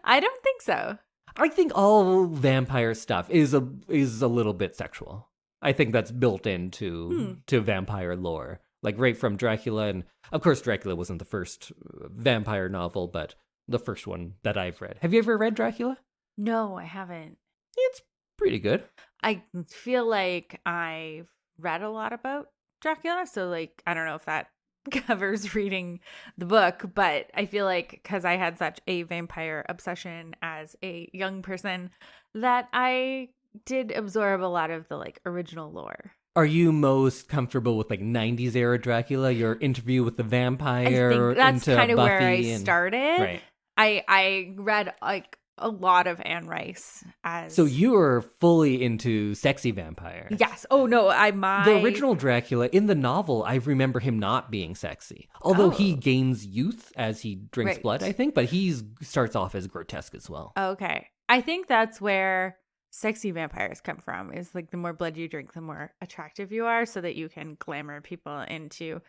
I don't think so. I think all vampire stuff is a little bit sexual. I think that's built into vampire lore. Like right from Dracula, and of course Dracula wasn't the first vampire novel, but the first one that I've read. Have you ever read Dracula? No, I haven't. It's pretty good. I feel like I've read a lot about Dracula, so like I don't know if that covers reading the book, but I feel like because I had such a vampire obsession as a young person that I did absorb a lot of the like original lore. Are you most comfortable with like 90s era Dracula, your Interview with the Vampire? I think that's kind of where I and... started. Right. I read like a lot of Anne Rice as. So you are fully into sexy vampire. Yes. Oh no, The original Dracula in the novel, I remember him not being sexy. Although he gains youth as he drinks blood, I think, but he starts off as grotesque as well. Okay. I think that's where sexy vampires come from, is like the more blood you drink, the more attractive you are, so that you can glamour people into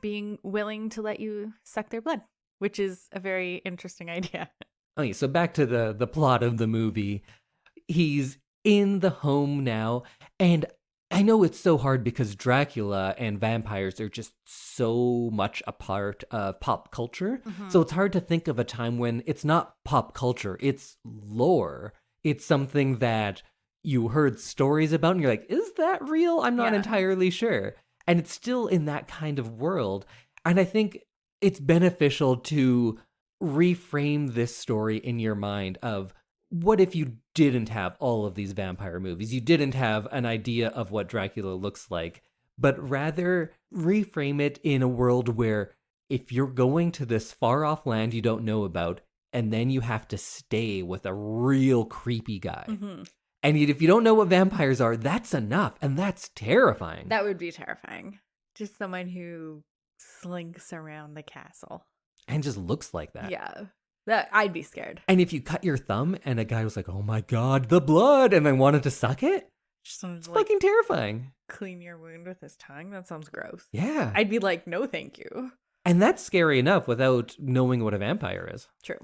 being willing to let you suck their blood, which is a very interesting idea. Okay, so back to the plot of the movie. He's in the home now, and I know it's so hard because Dracula and vampires are just so much a part of pop culture. Mm-hmm. So it's hard to think of a time when it's not pop culture, it's lore. It's something that you heard stories about and you're like, is that real? I'm not entirely sure. And it's still in that kind of world. And I think it's beneficial to reframe this story in your mind of, what if you didn't have all of these vampire movies? You didn't have an idea of what Dracula looks like, but rather reframe it in a world where if you're going to this far off land you don't know about, and then you have to stay with a real creepy guy. Mm-hmm. And if you don't know what vampires are, that's enough. And that's terrifying. That would be terrifying. Just someone who slinks around the castle. And just looks like that. Yeah. I'd be scared. And if you cut your thumb and a guy was like, oh my God, the blood, and then wanted to suck it, it's fucking terrifying. Clean your wound with his tongue? That sounds gross. Yeah. I'd be like, no, thank you. And that's scary enough without knowing what a vampire is. True.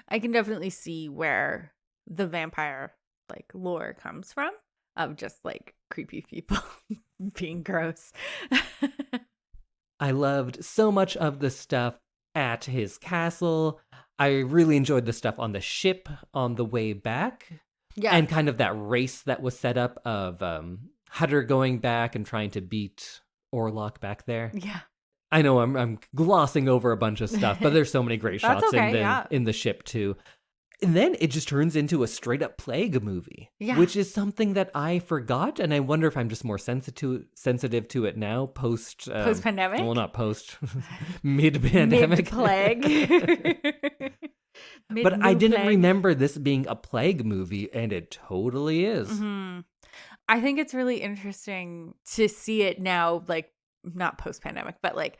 I can definitely see where the vampire like lore comes from, of just like creepy people being gross. I loved so much of the stuff at his castle. I really enjoyed the stuff on the ship on the way back. Yeah. And kind of that race that was set up of Hutter going back and trying to beat Orlok back there. Yeah. I know I'm glossing over a bunch of stuff, but there's so many great shots in the ship too. And then it just turns into a straight up plague movie, which is something that I forgot. And I wonder if I'm just more sensitive to it now, post-pandemic? Well, not post, mid-pandemic. Mid-plague. But I didn't remember this being a plague movie, and it totally is. Mm-hmm. I think it's really interesting to see it now, like, not post-pandemic, but like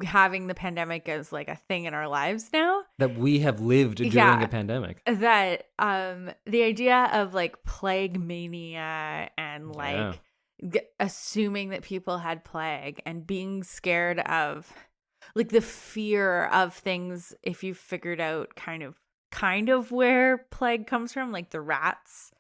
having the pandemic as like a thing in our lives now, that we have lived during a pandemic, that the idea of like plague mania and like assuming that people had plague and being scared of like the fear of things, if you figured out kind of where plague comes from, like the rats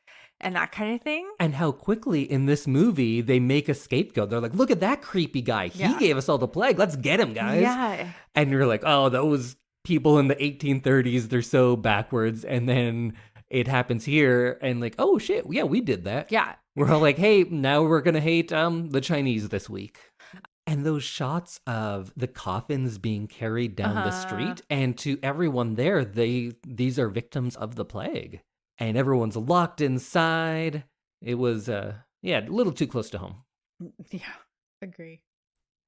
and that kind of thing. And how quickly in this movie they make a scapegoat. They're like, look at that creepy guy. He gave us all the plague. Let's get him, guys. Yeah. And you're like, oh, those people in the 1830s, they're so backwards. And then it happens here and like, oh, shit. Yeah, we did that. Yeah. We're all like, hey, now we're going to hate the Chinese this week. And those shots of the coffins being carried down the street, and to everyone there, these are victims of the plague. And everyone's locked inside. It was, a little too close to home. Yeah, agree.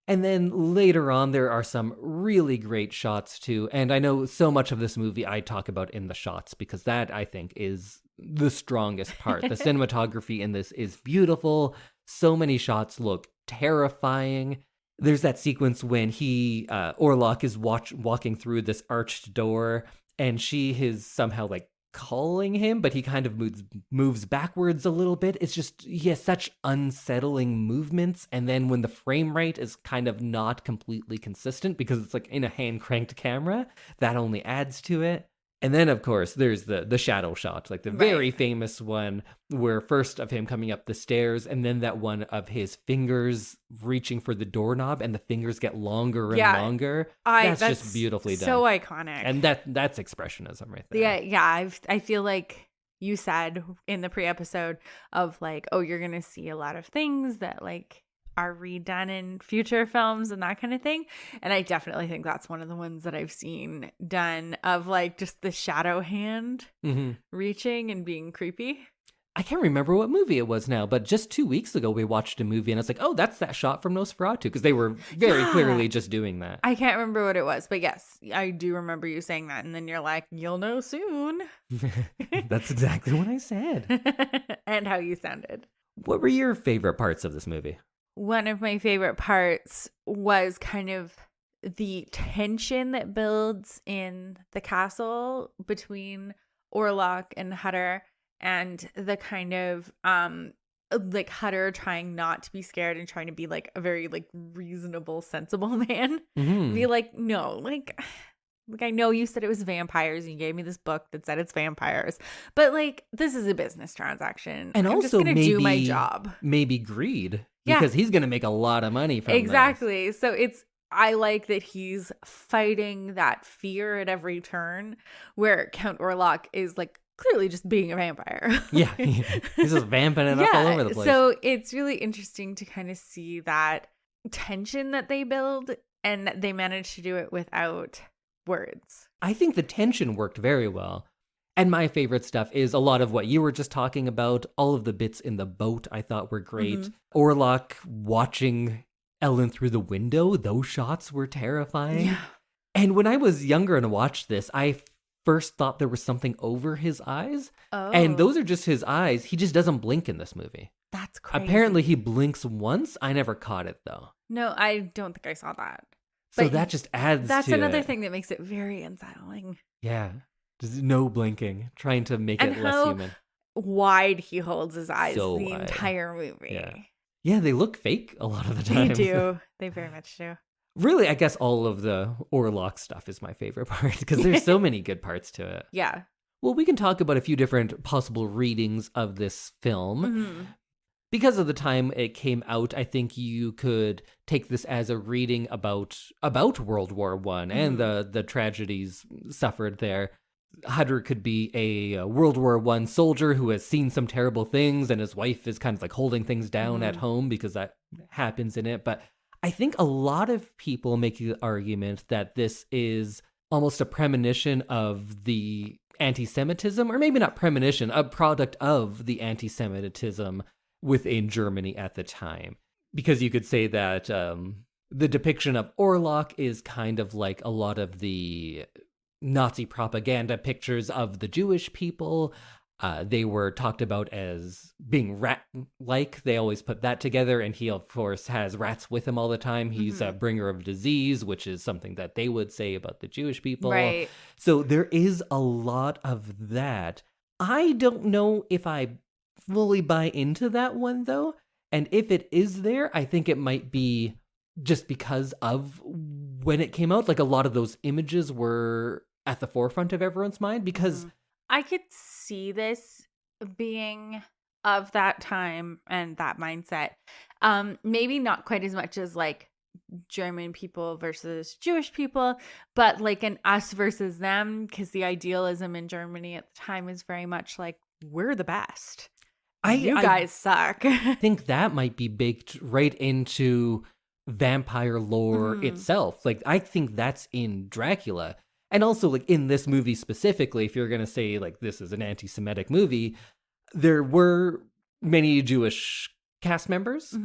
And then later on, there are some really great shots too. And I know so much of this movie I talk about in the shots, because that, I think, is the strongest part. The cinematography in this is beautiful. So many shots look terrifying. There's that sequence when Orlok is walking through this arched door, and she is somehow like calling him, but he kind of moves backwards a little bit. It's just, he has such unsettling movements. And then when the frame rate is kind of not completely consistent because it's like in a hand cranked camera, that only adds to it. And then, of course, there's the shadow shot, like the very famous one where first of him coming up the stairs, and then that one of his fingers reaching for the doorknob, and the fingers get longer and longer. That's just beautifully done. So iconic. And that's expressionism right there. Yeah. I feel like you said in the pre-episode of like, oh, you're going to see a lot of things that like are redone in future films and that kind of thing. And I definitely think that's one of the ones that I've seen done, of like just the shadow hand reaching and being creepy. I can't remember what movie it was now, but just 2 weeks ago we watched a movie and I was like, oh, that's that shot from Nosferatu, because they were very clearly just doing that. I can't remember what it was, but yes, I do remember you saying that. And then you're like, you'll know soon. That's exactly what I said. And how you sounded. What were your favorite parts of this movie? One of my favorite parts was kind of the tension that builds in the castle between Orlok and Hutter, and the kind of like Hutter trying not to be scared and trying to be like a very like reasonable, sensible man. Be like, no, like I know you said it was vampires and you gave me this book that said it's vampires, but like this is a business transaction. And I'm also just gonna do my job. Maybe greed, because he's gonna make a lot of money from exactly. So I like that he's fighting that fear at every turn, where Count Orlok is like clearly just being a vampire. Yeah, he's just vamping it up all over the place. So it's really interesting to kind of see that tension that they build, and they manage to do it without words. I think the tension worked very well. And my favorite stuff is a lot of what you were just talking about. All of the bits in the boat I thought were great. Orlok watching Ellen through the window, those shots were terrifying. Yeah. And when I was younger and watched this, I first thought there was something over his eyes. Oh. And those are just his eyes. He just doesn't blink in this movie. That's crazy. Apparently he blinks once. I never caught it though. No, I don't think I saw that. So But that just adds That's to another it. thing that makes it very unsettling. Yeah. Just no blinking, trying to make And it less how human. wide he holds his eyes So the wide. entire movie. Yeah. Yeah, they look fake a lot of the They time. do. They very much do. Really, I guess all of the Orlok stuff is my favorite part, because there's so many good parts to it. Yeah. Well, we can talk about a few different possible readings of this film. Mm-hmm. Because of the time it came out, I think you could take this as a reading about World War I and the tragedies suffered there. Hutter could be a World War I soldier who has seen some terrible things, and his wife is kind of like holding things down at home because that happens in it. But I think a lot of people make the argument that this is almost a premonition of the anti-Semitism, or maybe not premonition, a product of the anti-Semitism within Germany at the time. Because you could say that the depiction of Orlok is kind of like a lot of the Nazi propaganda pictures of the Jewish people. They were talked about as being rat-like. They always put that together. And he, of course, has rats with him all the time. He's a bringer of disease, which is something that they would say about the Jewish people. Right. So there is a lot of that. I don't know if I fully buy into that one, though. And if it is there, I think it might be just because of when it came out. Like, a lot of those images were at the forefront of everyone's mind, because I could see this being of that time and that mindset. Maybe not quite as much as like German people versus Jewish people, but like an us versus them, because the idealism in Germany at the time is very much like, we're the best. You guys suck. I think that might be baked right into vampire lore itself. Like, I think that's in Dracula. And also, like, in this movie specifically, if you're going to say, like, this is an anti-Semitic movie, there were many Jewish cast members.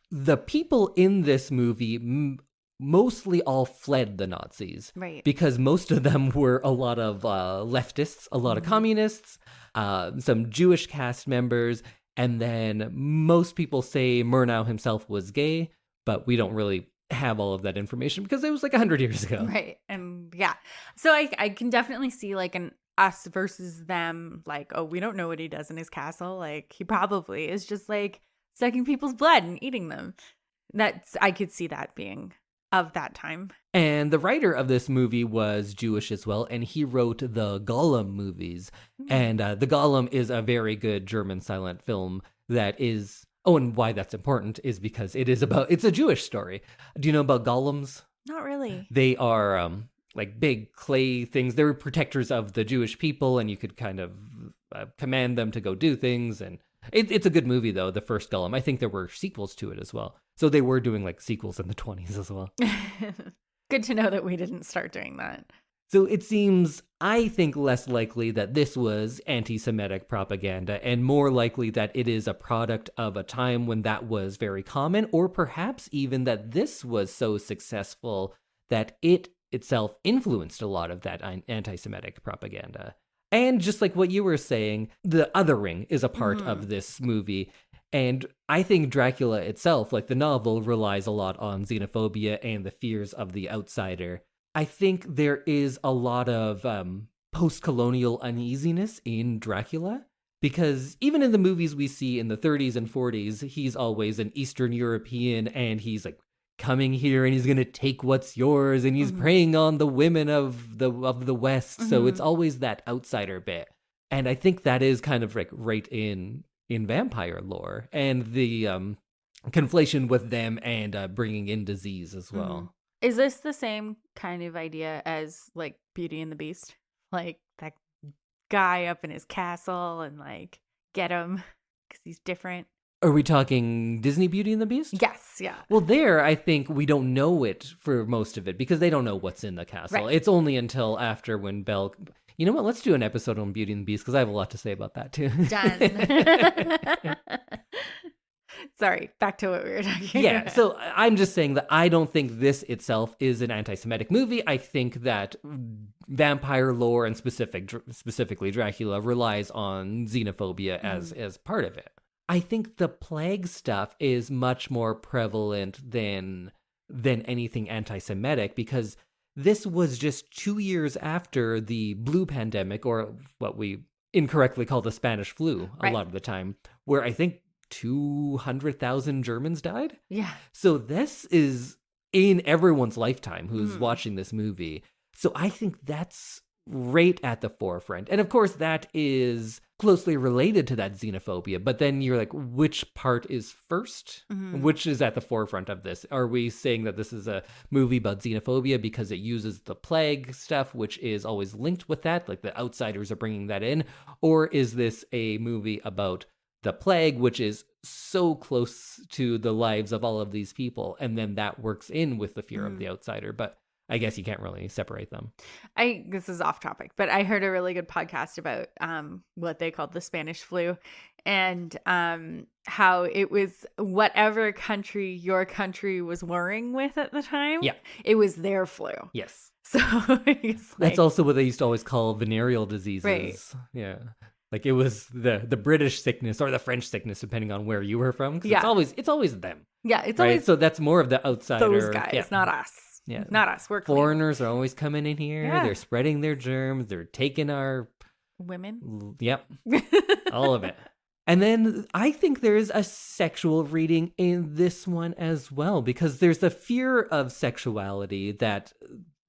The people in this movie mostly all fled the Nazis. Right. Because most of them were a lot of leftists, a lot of communists, some Jewish cast members, and then most people say Murnau himself was gay, but we don't really have all of that information because it was like 100 years ago. Right. And yeah. So I can definitely see like an us versus them, like, oh, we don't know what he does in his castle. Like, he probably is just like sucking people's blood and eating them. I could see that being of that time. And the writer of this movie was Jewish as well, and he wrote the Gollum movies. And the Gollum is a very good German silent film that is... Oh, and why that's important is because it's a Jewish story. Do you know about golems? Not really. They are like big clay things. They're protectors of the Jewish people, and you could kind of command them to go do things. And it's a good movie, though, the first Gollum. I think there were sequels to it as well. So they were doing like sequels in the 20s as well. Good to know that we didn't start doing that. So it seems, I think, less likely that this was anti-Semitic propaganda and more likely that it is a product of a time when that was very common, or perhaps even that this was so successful that it itself influenced a lot of that anti-Semitic propaganda. And just like what you were saying, the othering is a part of this movie. And I think Dracula itself, like the novel, relies a lot on xenophobia and the fears of the outsider. I think there is a lot of post-colonial uneasiness in Dracula, because even in the movies we see in the 30s and 40s, he's always an Eastern European, and he's like coming here and he's going to take what's yours, and he's preying on the women of the West. So it's always that outsider bit. And I think that is kind of like right in vampire lore, and the conflation with them and bringing in disease as well. Is this the same kind of idea as like Beauty and the Beast? Like that guy up in his castle and like get him because he's different? Are we talking Disney Beauty and the Beast? Yes, yeah. Well, there, I think we don't know it for most of it because they don't know what's in the castle. Right. It's only until after when Belle... You know what? Let's do an episode on Beauty and the Beast because I have a lot to say about that too. Done. Sorry, back to what we were talking Yeah, about. so I'm just saying that I don't think this itself is an anti-Semitic movie. I think that vampire lore and specifically Dracula relies on xenophobia as part of it. I think the plague stuff is much more prevalent than anything anti-Semitic because this was just 2 years after the blue pandemic, or what we incorrectly call the Spanish flu a lot of the time, where I think 200,000 Germans died. Yeah. So this is in everyone's lifetime who's watching this movie. So I think that's right at the forefront. And of course, that is closely related to that xenophobia. But then you're like, which part is first? Which is at the forefront of this? Are we saying that this is a movie about xenophobia because it uses the plague stuff, which is always linked with that? Like the outsiders are bringing that in? Or is this a movie about the plague, which is so close to the lives of all of these people, and then that works in with the fear of the outsider? But I guess you can't really separate them. This is off topic, but I heard a really good podcast about what they called the Spanish flu, and how it was whatever country your country was warring with at the time. Yeah, it was their flu. Yes. So it's like, that's also what they used to always call venereal diseases. Right. Yeah. Like it was the British sickness or the French sickness, depending on where you were from. 'Cause it's always them. Yeah, it's right? always So that's more of the outsider. those guys, not us. Yeah, not us. We're clean. Foreigners are always coming in here. Yeah. They're spreading their germs. They're taking our women. Yep, all of it. And then I think there's a sexual reading in this one as well, because there's the fear of sexuality that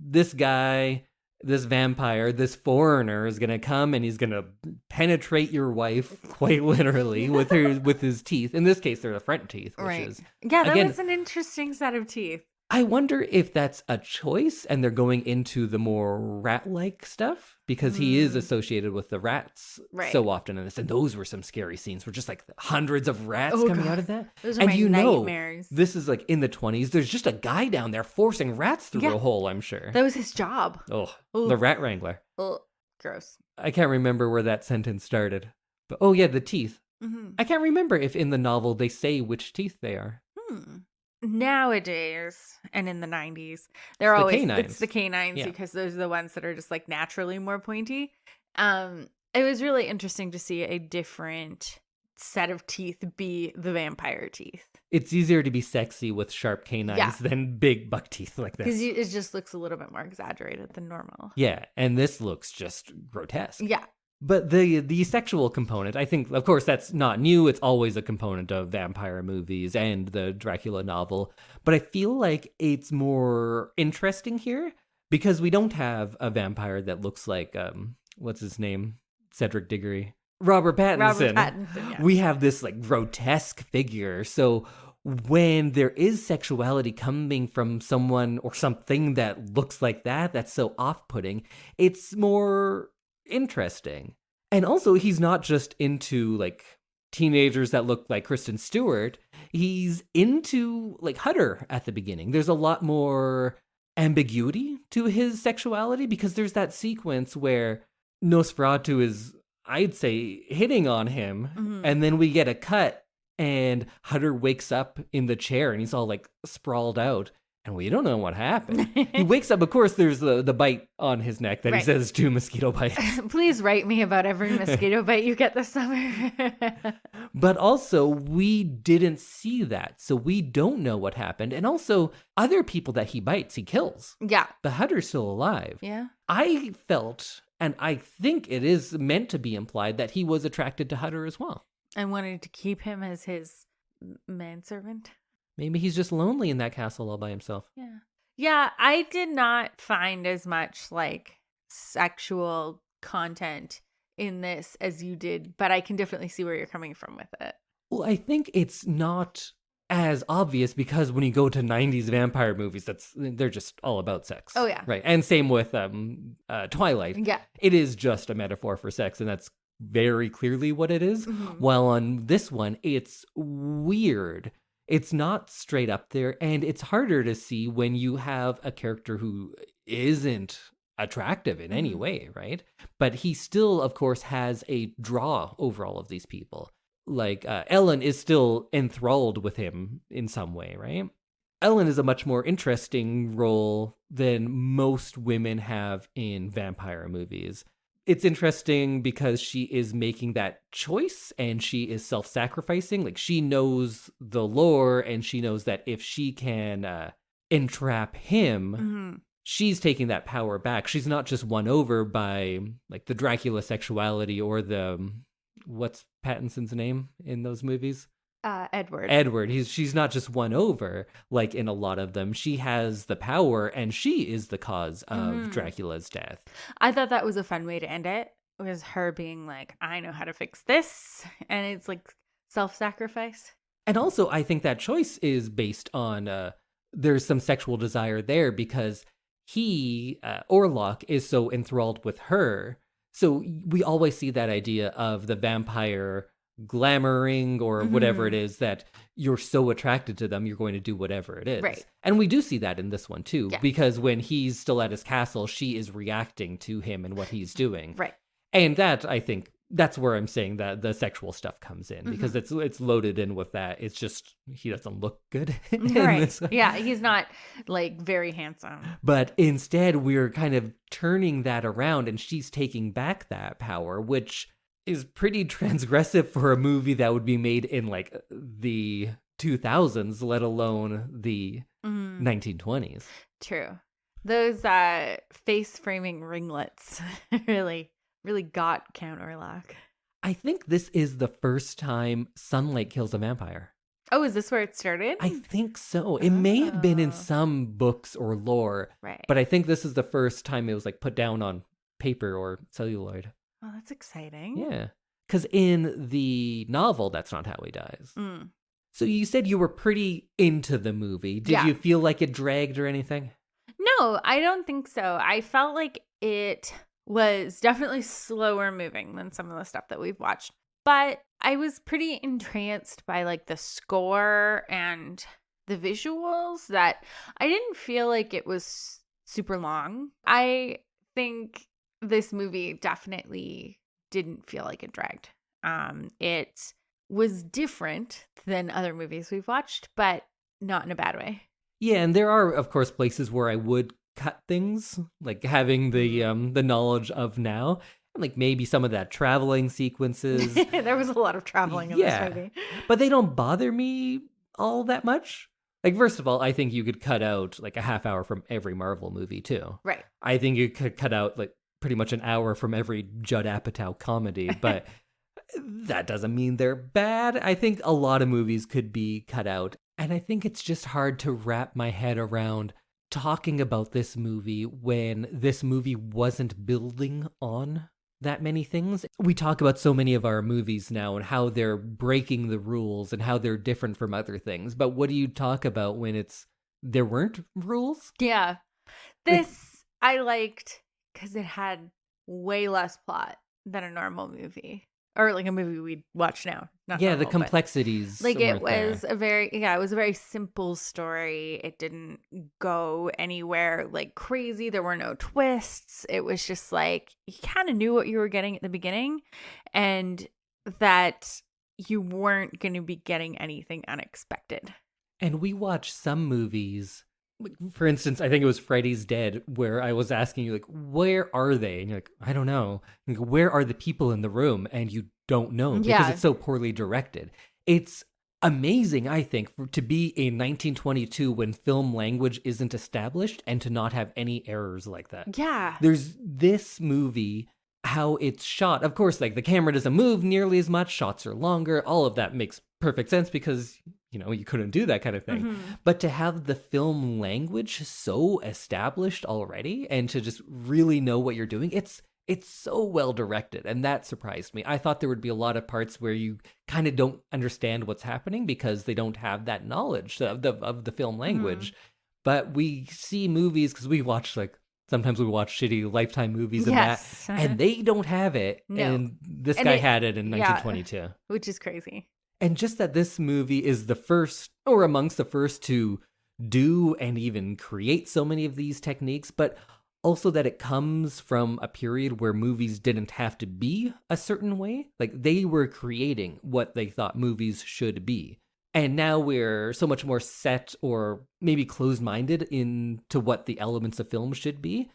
this guy, this vampire, this foreigner is going to come and he's going to penetrate your wife quite literally with his teeth. In this case, they're the front teeth, which is... Yeah, that again, was an interesting set of teeth. I wonder if that's a choice and they're going into the more rat-like stuff because he is associated with the rats so often in this. And those were some scary scenes where just like hundreds of rats coming out of that. Those are my nightmares. This is like in the 20s. There's just a guy down there forcing rats through a hole, I'm sure. That was his job. Oh, the rat wrangler. Oh, gross. I can't remember where that sentence started. But the teeth. I can't remember if in the novel they say which teeth they are. Nowadays and in the 90s, they're always canines. It's the canines because those are the ones that are just like naturally more pointy. It was really interesting to see a different set of teeth be the vampire teeth. It's easier to be sexy with sharp canines than big buck teeth like this. Because it just looks a little bit more exaggerated than normal. Yeah, and this looks just grotesque. Yeah. But the sexual component, I think, of course, that's not new. It's always a component of vampire movies and the Dracula novel. But I feel like it's more interesting here because we don't have a vampire that looks like, what's his name? Cedric Diggory. Robert Pattinson. Yeah. We have this like grotesque figure. So when there is sexuality coming from someone or something that looks like that, that's so off-putting, it's more interesting. And also, he's not just into like teenagers that look like Kristen Stewart. He's into like Hutter at the beginning. There's a lot more ambiguity to his sexuality, because there's that sequence where Nosferatu is, I'd say, hitting on him, and then we get a cut and Hutter wakes up in the chair and he's all like sprawled out. And we don't know what happened. He wakes up, of course, there's the bite on his neck that he says 2 mosquito bites. Please write me about every mosquito bite you get this summer. But also, we didn't see that. So we don't know what happened. And also, other people that he bites, he kills. Yeah. The Hutter's still alive. Yeah. I felt, and I think it is meant to be implied, that he was attracted to Hutter as well. And wanted to keep him as his manservant. Maybe he's just lonely in that castle all by himself. Yeah. Yeah, I did not find as much like sexual content in this as you did, but I can definitely see where you're coming from with it. Well, I think it's not as obvious because when you go to 90s vampire movies, they're just all about sex. Oh, yeah. Right. And same with Twilight. Yeah. It is just a metaphor for sex, and that's very clearly what it is. While on this one, it's weird. It's not straight up there, and it's harder to see when you have a character who isn't attractive in any way, right? But he still, of course, has a draw over all of these people. Like, Ellen is still enthralled with him in some way, right? Ellen is a much more interesting role than most women have in vampire movies. It's interesting because she is making that choice and she is self-sacrificing. Like, she knows the lore and she knows that if she can entrap him, she's taking that power back. She's not just won over by like the Dracula sexuality or the, what's Pattinson's name in those movies? Edward. She's not just won over like in a lot of them. She has the power and she is the cause of Dracula's death. I thought that was a fun way to end it. It was her being like, I know how to fix this. And it's like self-sacrifice. And also, I think that choice is based on there's some sexual desire there because he, Orlok, is so enthralled with her. So we always see that idea of the vampire glamoring or whatever it is, that you're so attracted to them, you're going to do whatever it is. Right. And we do see that in this one too, because when he's still at his castle, she is reacting to him and what he's doing. Right. And that, I think, that's where I'm saying that the sexual stuff comes in, because it's loaded in with that. It's just, he doesn't look good. Right. Yeah, he's not like very handsome. But instead, we're kind of turning that around and she's taking back that power, which is pretty transgressive for a movie that would be made in like the 2000s, let alone the 1920s. True. Those face framing ringlets really got Count Orlok. I think this is the first time sunlight kills a vampire. Oh, is this where it started? I think so. It may have been in some books or lore, right? But I think this is the first time it was like put down on paper or celluloid. Oh, that's exciting. Yeah. Because in the novel, that's not how he dies. So you said you were pretty into the movie. Did you feel like it dragged or anything? No, I don't think so. I felt like it was definitely slower moving than some of the stuff that we've watched. But I was pretty entranced by like the score and the visuals that I didn't feel like it was super long. I think this movie definitely didn't feel like it dragged. It was different than other movies we've watched, but not in a bad way. Yeah, and there are, of course, places where I would cut things, like having the knowledge of now, and like maybe some of that traveling sequences. There was a lot of traveling in this movie. But they don't bother me all that much. Like, first of all, I think you could cut out like a half hour from every Marvel movie too. Right. I think you could cut out like pretty much an hour from every Judd Apatow comedy, but that doesn't mean they're bad. I think a lot of movies could be cut out. And I think it's just hard to wrap my head around talking about this movie when this movie wasn't building on that many things. We talk about so many of our movies now and how they're breaking the rules and how they're different from other things. But what do you talk about when there weren't rules? Yeah. This I liked because it had way less plot than a normal movie. Or like a movie we'd watch now. Not Yeah, normal, the complexities. Like it weren't was there. it was a very simple story. It didn't go anywhere like crazy. There were no twists. It was just like you kind of knew what you were getting at the beginning and that you weren't going to be getting anything unexpected. And we watch some movies. Like, for instance, I think it was Freddy's Dead, where I was asking you, like, where are they? And you're like, I don't know. And you go, where are the people in the room? And you don't know because Yeah. it's so poorly directed. It's amazing, I think, to be in 1922 when film language isn't established and to not have any errors like that. Yeah. There's this movie, how it's shot. Of course, like the camera doesn't move nearly as much. Shots are longer. All of that makes perfect sense because, you know, you couldn't do that kind of thing. Mm-hmm. But to have the film language so established already and to just really know what you're doing, it's so well directed. And that surprised me. I thought there would be a lot of parts where you kind of don't understand what's happening because they don't have that knowledge of the film language. But we see movies because we watch sometimes we watch shitty Lifetime movies and Yes. that, and they don't have it. No. And this And guy it- had it in yeah. 1922. Which is crazy. And just that this movie is the first, or amongst the first, to do and even create so many of these techniques, but also that it comes from a period where movies didn't have to be a certain way. Like they were creating what they thought movies should be. And now we're so much more set or maybe closed-minded into what the elements of film should be.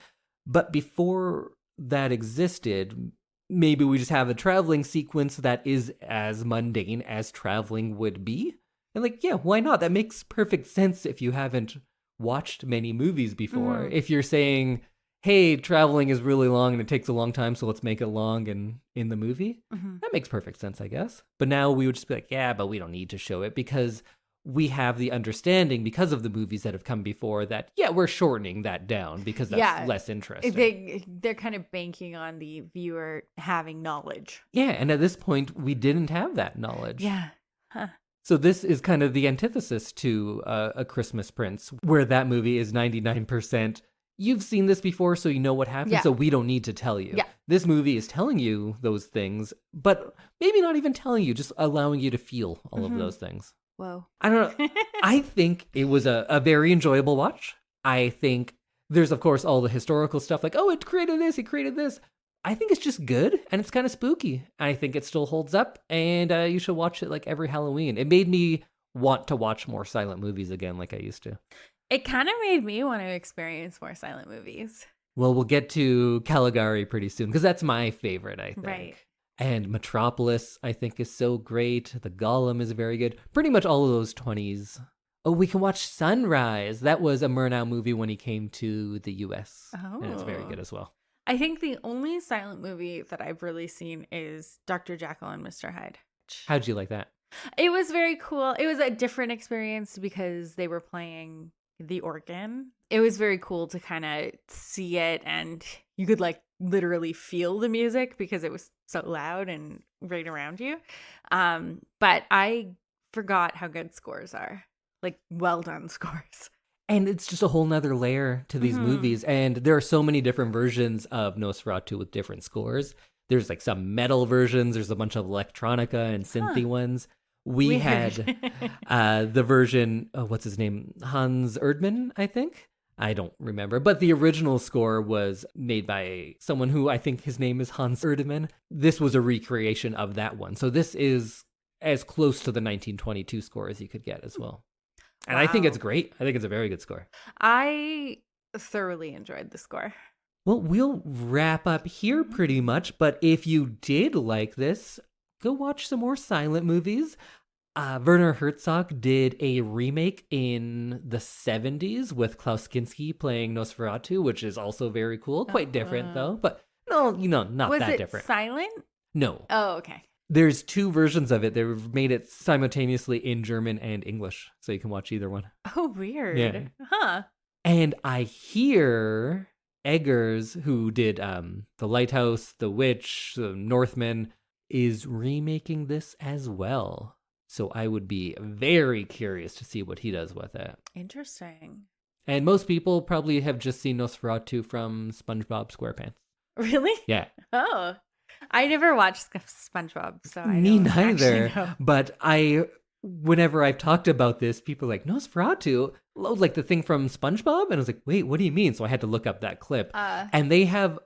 But before that existed, maybe we just have a traveling sequence that is as mundane as traveling would be. And like, yeah, why not? That makes perfect sense if you haven't watched many movies before. If you're saying, hey, traveling is really long and it takes a long time, so let's make it long and in the movie. That makes perfect sense, I guess. But now we would just be like, yeah, but we don't need to show it because we have the understanding because of the movies that have come before that, yeah, we're shortening that down because that's less interesting. They're kind of banking on the viewer having knowledge. Yeah, and at this point, we didn't have that knowledge. Yeah. Huh. So this is kind of the antithesis to A Christmas Prince, where that movie is 99%. You've seen this before, so you know what happens, so we don't need to tell you. Yeah. This movie is telling you those things, but maybe not even telling you, just allowing you to feel all of those things. Whoa. I don't know. I think it was a very enjoyable watch. I think there's, of course, all the historical stuff like, oh, it created this, it created this. I think it's just good, and it's kind of spooky. I think it still holds up, and you should watch it like every Halloween. It made me want to watch more silent movies again like I used to. It kind of made me want to experience more silent movies. Well, we'll get to Caligari pretty soon, because that's my favorite, I think. Right. And Metropolis, I think, is so great. The Golem is very good. Pretty much all of those 20s. Oh, we can watch Sunrise. That was a Murnau movie when he came to the U.S. And it's very good as well. I think the only silent movie that I've really seen is Dr. Jekyll and Mr. Hyde. How'd you like that? It was very cool. It was a different experience because they were playing the organ. It was very cool to kind of see it, and you could like literally feel the music because it was so loud and right around you. But I forgot how good scores are. Like well done scores. And it's just a whole nother layer to these movies. And there are so many different versions of Nosferatu with different scores. There's like some metal versions. There's a bunch of electronica and synthy ones. We had the version, what's his name? Hans Erdmann, I think. I don't remember. But the original score was made by someone who I think his name is Hans Erdmann. This was a recreation of that one. So this is as close to the 1922 score as you could get as well. And I think it's great. I think it's a very good score. I thoroughly enjoyed the score. Well, we'll wrap up here pretty much. But if you did like this, go watch some more silent movies. Werner Herzog did a remake in the 70s with Klaus Kinski playing Nosferatu, which is also very cool. Quite different, though. But no, you know, not that different. Was it silent? No. Oh, okay. There's two versions of it. They've made it simultaneously in German and English, so you can watch either one. Oh, weird. Yeah. Huh. And I hear Eggers, who did The Lighthouse, The Witch, The Northman, is remaking this as well. So I would be very curious to see what he does with it. Interesting. And most people probably have just seen Nosferatu from SpongeBob SquarePants. Really? Yeah. Oh. I never watched SpongeBob, so I Me don't neither. actually know. But whenever I've talked about this, people are like, Nosferatu, like the thing from SpongeBob? And I was like, wait, what do you mean? So I had to look up that clip. And they have,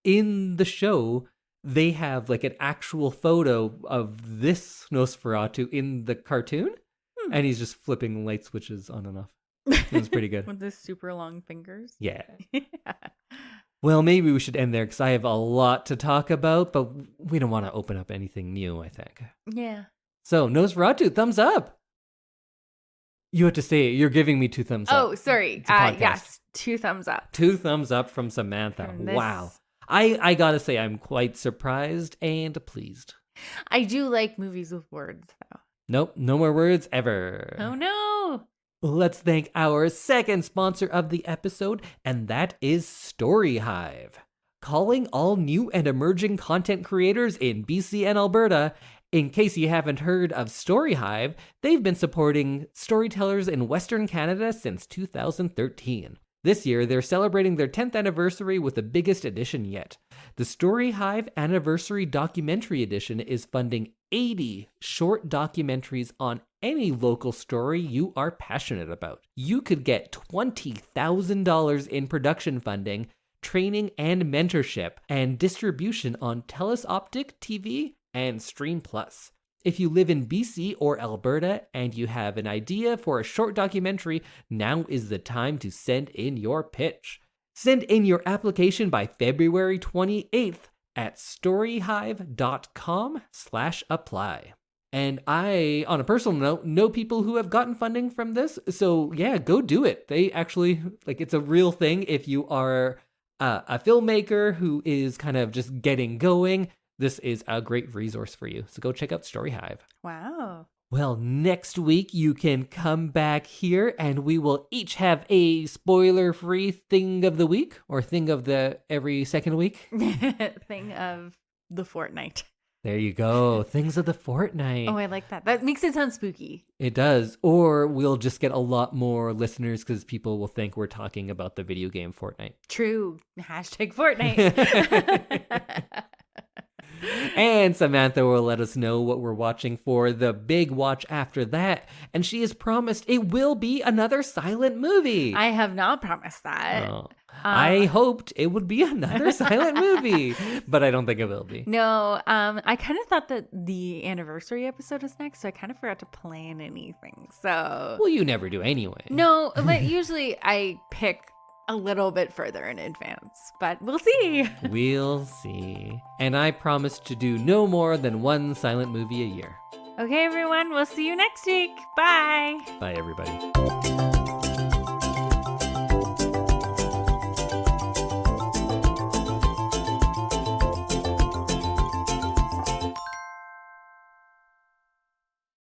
in the show, they have like an actual photo of this Nosferatu in the cartoon. And he's just flipping light switches on and off. It was pretty good. With the super long fingers. Yeah. Well, maybe we should end there because I have a lot to talk about, but we don't want to open up anything new, I think. Yeah. So, Nosferatu, thumbs up. You have to say it. You're giving me 2 thumbs up. Oh, sorry. It's a podcast. Yes, 2 thumbs up. 2 thumbs up from Samantha. From this- Wow. I gotta say, I'm quite surprised and pleased. I do like movies with words, though. Nope, no more words ever. Oh, no. Let's thank our second sponsor of the episode, and that is Story Hive. Calling all new and emerging content creators in BC and Alberta. In case you haven't heard of Story Hive, they've been supporting storytellers in Western Canada since 2013. This year, they're celebrating their 10th anniversary with the biggest edition yet. The Story Hive Anniversary Documentary Edition is funding 80 short documentaries on any local story you are passionate about. You could get $20,000 in production funding, training and mentorship, and distribution on TELUS Optic TV and Stream Plus. If you live in BC or Alberta and you have an idea for a short documentary, now is the time to send in your pitch. Send in your application by February 28th at storyhive.com/apply. And I, on a personal note, know people who have gotten funding from this. So yeah, go do it. They actually, it's a real thing. If you are a filmmaker who is kind of just getting going, this is a great resource for you. So go check out Story Hive. Wow. Well, next week you can come back here and we will each have a spoiler-free thing of the week or thing of the every second week. Thing of the fortnight. There you go. Things of the fortnight. Oh, I like that. That makes it sound spooky. It does. Or we'll just get a lot more listeners because people will think we're talking about the video game Fortnite. True. #Fortnite. And Samantha will let us know what we're watching for the big watch after that. And she has promised it will be another silent movie. I have not promised that. Oh. I hoped it would be another silent movie, but I don't think it will be. No, I kind of thought that the anniversary episode was next, so I kind of forgot to plan anything. So, well, you never do anyway. No, but usually I pick a little bit further in advance, but we'll see. We'll see. And I promise to do no more than one silent movie a year. Okay, everyone, we'll see you next week. Bye. Bye, everybody.